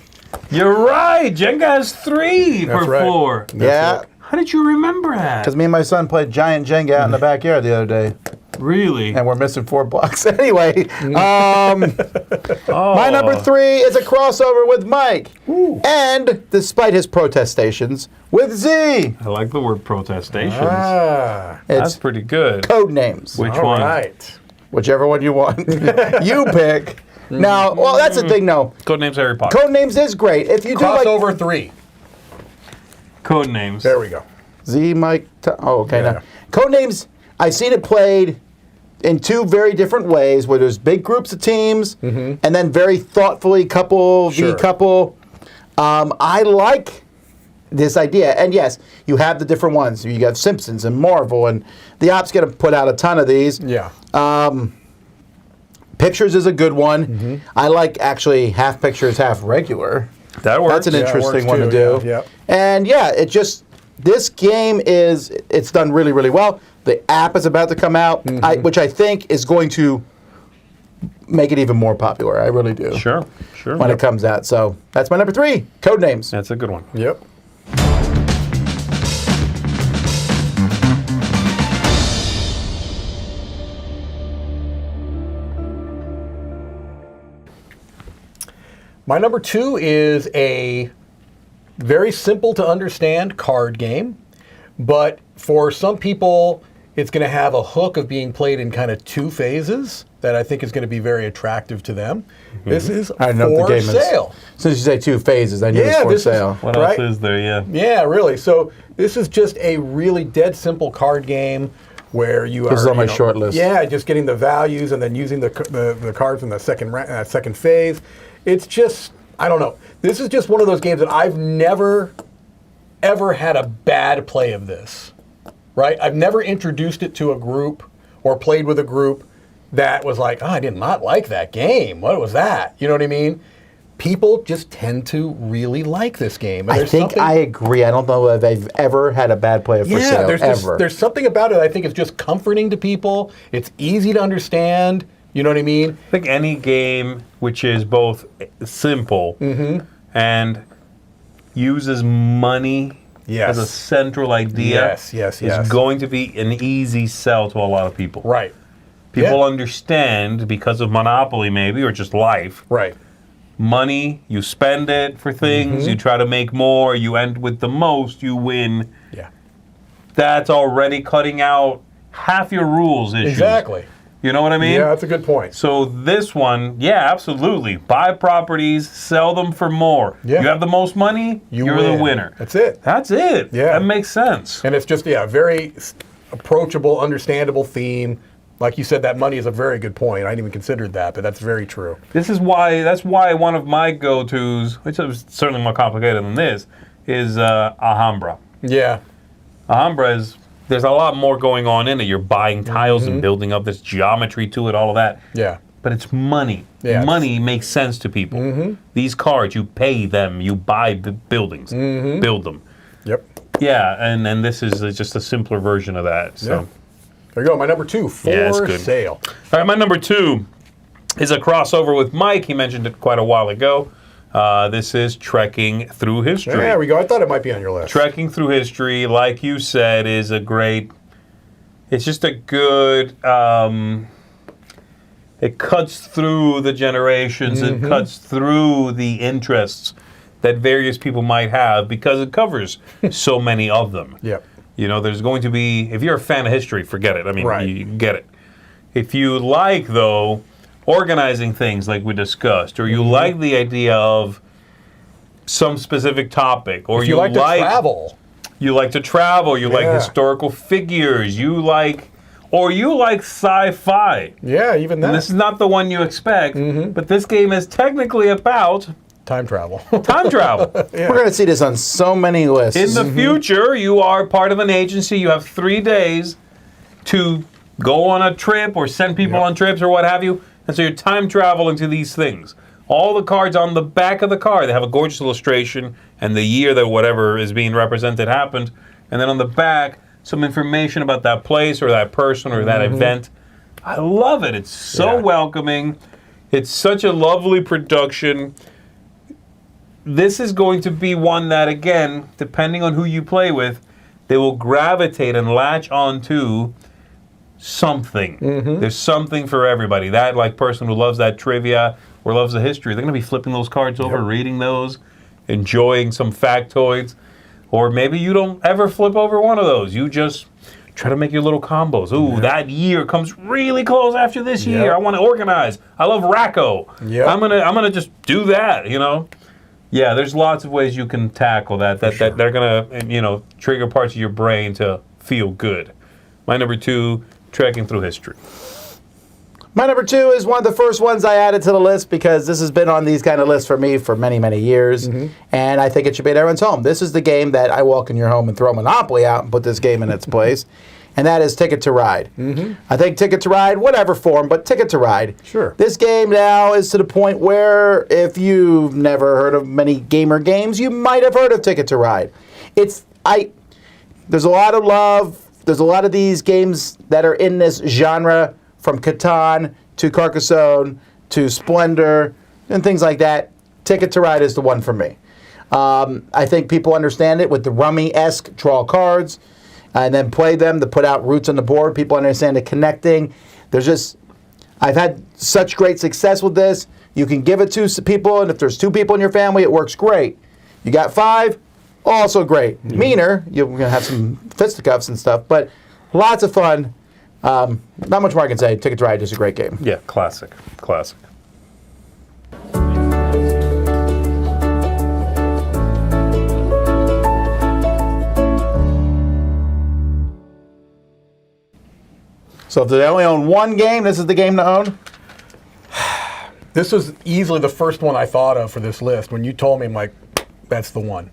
You're right. Jenga has 3 That's per right. floor. Yeah, How did you remember that? because me and my son played giant Jenga out in the backyard the other day, Really? and we're missing 4 blocks. Anyway, Oh. my number 3 is a crossover with Mike, and despite his protestations, with Z. I like the word protestations. Ah. That's It's pretty good. code names. Which All one? right. Whichever one you want. You pick. Now, well, that's the thing, though. Codenames Harry Potter. Codenames is great. If you do like Crossover 3. Codenames. There we go. Z, Mike, okay. Yeah. Now, Codenames, I've seen it played in 2 very different ways, where there's big groups of teams, and then very thoughtfully couple Sure. v couple. I like this idea, and yes, you have the different ones. You got Simpsons and Marvel, and the Op's going to put out a ton of these. Yeah. Pictures is a good one. I like actually half pictures, half regular. That works. That's an Yeah, it interesting works one to too, do. yeah, And yeah, it just This game it's done really, really well. The app is about to come out, which I think is going to make it even more popular. I really do. Sure. When it comes out. So that's my number 3, Codenames. That's a good one. Yep. My number 2 is a very simple to understand card game, but for some people, it's going to have a hook of being played in kind of 2 phases that I think is going to be very attractive to them. This is For Sale. Since you say 2 phases, I knew it was For Sale. What else is there? Yeah. Yeah, really. So this is just a really dead simple card game where you This is on my short list. Yeah, just getting the values and then using the cards in the second phase. It's just, I don't know. This is just one of those games that I've never, ever had a bad play of this, right? I've never introduced it to a group or played with a group that was like, oh, I did not like that game. What was that? You know what I mean? People just tend to really like this game. And I think I agree. I don't know if I've ever had a bad play of For Sale, ever. There's something about it I think is just comforting to people. It's easy to understand. You know what I mean? I think any game which is both simple and uses money as a central idea is going to be an easy sell to a lot of people. Right. People understand because of Monopoly maybe, or just life. Right. Money, you spend it for things, you try to make more, you end with the most, you win. Yeah. That's already cutting out half your rules issues. Exactly. You know what I mean? Yeah, that's a good point. So this one, yeah, absolutely. Buy properties, sell them for more. Yeah. You have the most money, you're win. the winner. That's it. That's it. Yeah. That makes sense. And it's just, very approachable, understandable theme. Like you said, that money is a very good point. I hadn't even considered that, but that's very true. That's why one of my go-tos, which is certainly more complicated than this, is Alhambra. Yeah. Alhambra is, there's a lot more going on in it. You're buying tiles and building up this geometry to it, all of that. Yeah. But it's money. Yeah, money makes sense to people. These cards, you pay them, you buy the buildings, build them. Yep. Yeah, and this is just a simpler version of that. So. Yeah. There you go. My number 2, For Sale. All right, my number 2 is a crossover with Mike. He mentioned it quite a while ago. This is Trekking Through History. There we go. I thought it might be on your list. Trekking Through History, like you said, is a great... It's just a good... it cuts through the generations. It cuts through the interests that various people might have because it covers so many of them. Yep. You know, there's going to be... If you're a fan of history, forget it. I mean, you get it. If you like, though... organizing things like we discussed, or you like the idea of some specific topic, or you like to travel. You like to travel, you like historical figures, you like sci-fi. Yeah, even that. And this is not the one you expect, but this game is technically about time travel. Time travel. We're going to see this on so many lists. In the future, you are part of an agency, you have 3 days to go on a trip or send people on trips or what have you. And so you're time traveling to these things. All the cards on the back of the card, they have a gorgeous illustration and the year that whatever is being represented happened. And then on the back, some information about that place or that person or that event. I love it. It's so welcoming. It's such a lovely production. This is going to be one that, again, depending on who you play with, they will gravitate and latch onto something. There's something for everybody. That person who loves that trivia or loves the history, they're going to be flipping those cards over, reading those, enjoying some factoids. Or maybe you don't ever flip over one of those. You just try to make your little combos. Ooh, that year comes really close after this year. I want to organize. I love Racco. I'm gonna just do that, you know? Yeah, there's lots of ways you can tackle that. That they're gonna, trigger parts of your brain to feel good. My number 2, Trekking Through History. My number 2 is one of the first ones I added to the list because this has been on these kind of lists for me for many, many years. And I think it should be at everyone's home. This is the game that I walk in your home and throw Monopoly out and put this game in its place. And that is Ticket to Ride. I think Ticket to Ride, whatever form, but Ticket to Ride. Sure. This game now is to the point where if you've never heard of many gamer games, you might have heard of Ticket to Ride. there's a lot of love. There's a lot of these games that are in this genre, from Catan to Carcassonne to Splendor and things like that. Ticket to Ride is the one for me. I think people understand it with the Rummy-esque draw cards and then play them to put out roots on the board. People understand the connecting. I've had such great success with this. You can give it to people, and if there's 2 people in your family, it works great. You got 5, also great. Meaner, you're going to have some fisticuffs and stuff, but lots of fun. Not much more I can say. Ticket to Ride is a great game. Yeah, classic. Classic. So if they only own one game, this is the game to own? This was easily the first one I thought of for this list. When you told me, I'm like, that's the one.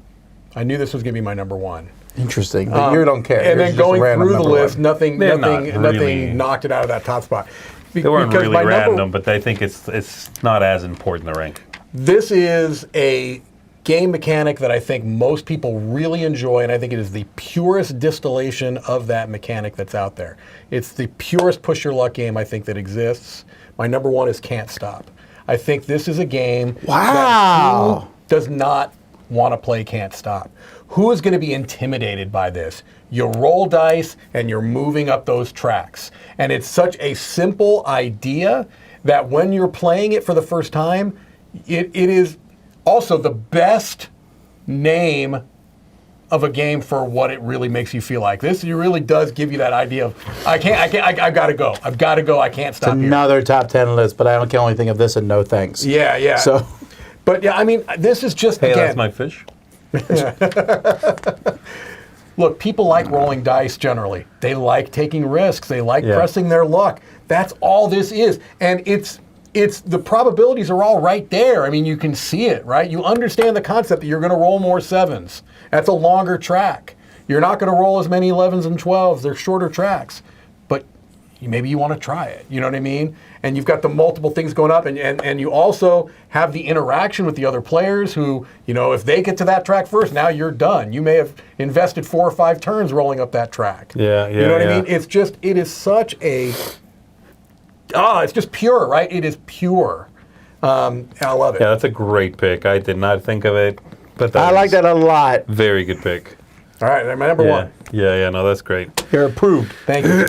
I knew this was going to be my number 1. Interesting, but you don't care. And Yours then is just going random through the number list, one. nothing really- knocked it out of that top spot. They weren't Because really my number- random, but I think it's not as important to rank. This is a game mechanic that I think most people really enjoy, and I think it is the purest distillation of that mechanic that's out there. It's the purest push your luck game I think that exists. My number 1 is Can't Stop. I think this is a game that who does not want to play Can't Stop? Who is going to be intimidated by this? You roll dice and you're moving up those tracks. And it's such a simple idea that when you're playing it for the first time, it is also the best name of a game for what it really makes you feel like. This really does give you that idea of, I've got to go. I've got to go. I can't stop here. Another top 10 list, but I can only think of this and no thanks. Yeah. So, But yeah, I mean, this is just, Hey, again, that's my fish. look, people like rolling dice generally. They like taking risks. They like pressing their luck. That's all this is. And it's the probabilities are all right there. I mean, you can see it, right? You understand the concept that you're going to roll more 7s. That's a longer track. You're not going to roll as many 11s and 12s. They're shorter tracks. But maybe you want to try it. You know what I mean? And you've got the multiple things going up, and you also have the interaction with the other players who, if they get to that track first, now you're done. You may have invested 4 or 5 turns rolling up that track. Yeah. You know what I mean? It is such a, it's just pure, right? It is pure. I love it. Yeah, that's a great pick. I did not think of it, but I like that a lot. Very good pick. All right, my number 1. Yeah, no, that's great. You're approved. Thank you.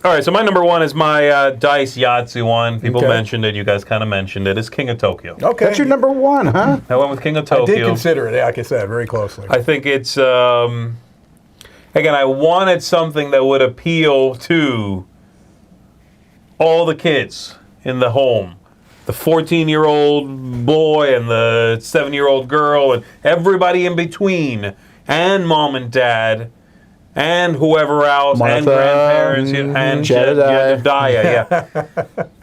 All right, so my number 1 is my Dice Yahtzee one. People Okay. mentioned it. You guys kind of mentioned it. It's King of Tokyo. Okay. That's your number 1, huh? I went with King of I Tokyo. did consider it, like I said, very closely. I think it's, again, I wanted something that would appeal to all the kids in the home. The 14-year-old boy and the 7-year-old girl and everybody in between, and mom and dad, and whoever else, and Martha, grandparents, and Jedediah. Yeah.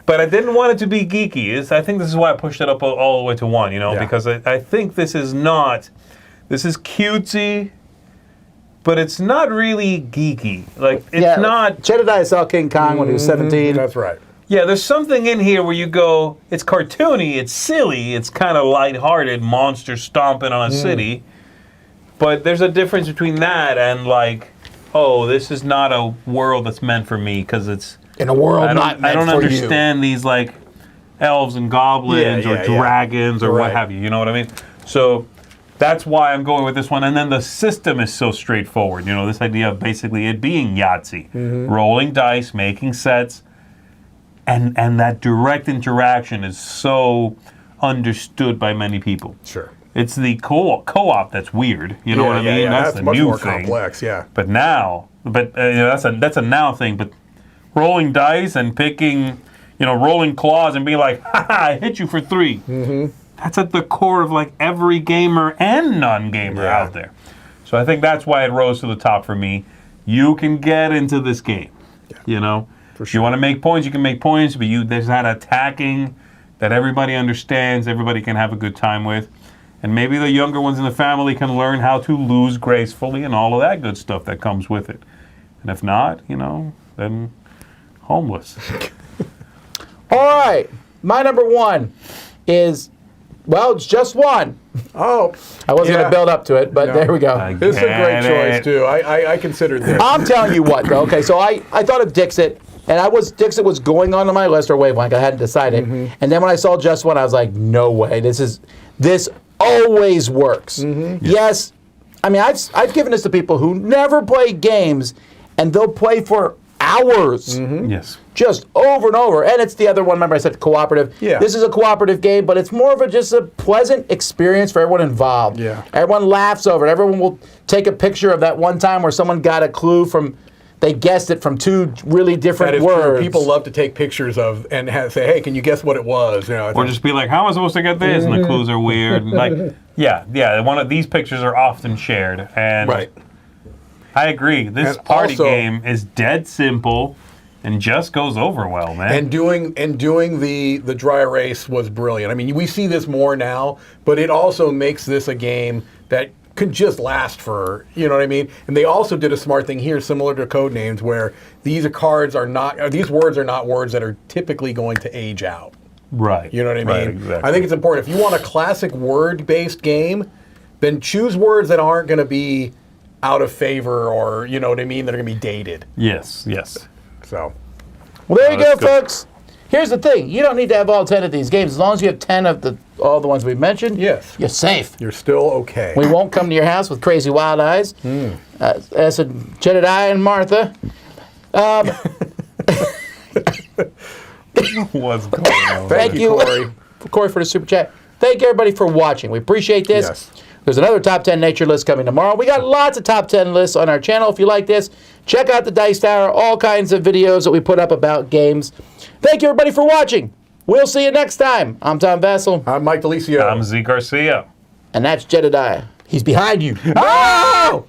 But I didn't want it to be geeky. I think this is why I pushed it up all the way to 1, Yeah. because I think this is cutesy, but it's not really geeky. Like, it's not... Jedediah saw King Kong when he was 17. That's right. Yeah, there's something in here where you go, it's cartoony, it's silly, it's kind of lighthearted, monster stomping on a city. But there's a difference between that and like, oh, this is not a world that's meant for me because it's... In a world not meant I don't for you. understand these like elves and goblins or dragons or what have you. You know what I mean? So that's why I'm going with this one. And then the system is so straightforward. This idea of basically it being Yahtzee. Rolling dice, making sets. And that direct interaction is so understood by many people. Sure. It's the co-op that's weird. You know what I mean? Yeah, That's the much new more thing. complex, yeah. But now, that's a now thing. But rolling dice and picking, rolling claws and being like, ha ha, I hit you for 3. That's at the core of like every gamer and non-gamer out there. So I think that's why it rose to the top for me. You can get into this game, For sure. You want to make points, you can make points, but there's that attacking that everybody understands, everybody can have a good time with. And maybe the younger ones in the family can learn how to lose gracefully and all of that good stuff that comes with it. And if not, then homeless. All right. My number 1 is, well, it's just 1. Oh, I wasn't going to build up to it, but there we go. This is a great Get choice it. too. I considered this. I'm telling you what, though. Okay, so I thought of Dixit, and Dixit was going on my list or Wavelength. I hadn't decided. And then when I saw Just One, I was like, no way. This always works. Yes, I mean I've given this to people who never play games, and they'll play for hours. Yes. Just over and over. And it's the other one, remember I said cooperative. Yeah. This is a cooperative game, but it's more of just a pleasant experience for everyone involved. Yeah. Everyone laughs over it. Everyone will take a picture of that one time where someone got a clue they guessed it from two really different That is words. true. People love to take pictures of and say, "Hey, can you guess what it was?" You know, Or just be like, how am I supposed to get this? And the clues are weird. And like, yeah. One of these pictures are often shared, and right. I agree. This And party also- game is dead simple, and just goes over well, man. And doing the dry erase was brilliant. I mean, we see this more now, but it also makes this a game that could just last for, you know what I mean? And they also did a smart thing here, similar to Codenames, where these words are not words that are typically going to age out. right. You know what I mean? Right, exactly. I think it's important. If you want a classic word-based game, then choose words that aren't going to be out of favor or, you know what I mean, that are going to be dated. Yes. So, Well, there you go, that's good. folks. Here's the thing. You don't need to have all 10 of these games. As long as you have 10 of all the ones we mentioned, Yes. you're safe. you're still okay. We won't come to your house with crazy wild eyes. As a Jedediah and Martha. What's going on? Thank you, Corey, for the super chat. Thank you, everybody, for watching. We appreciate this. Yes. There's another top 10 nature list coming tomorrow. We got lots of top 10 lists on our channel. If you like this, check out the Dice Tower, all kinds of videos that we put up about games. Thank you, everybody, for watching. We'll see you next time. I'm Tom Vassell, I'm Mike DeLisio. I'm Z Garcia. and that's Jedediah. He's behind you. Oh!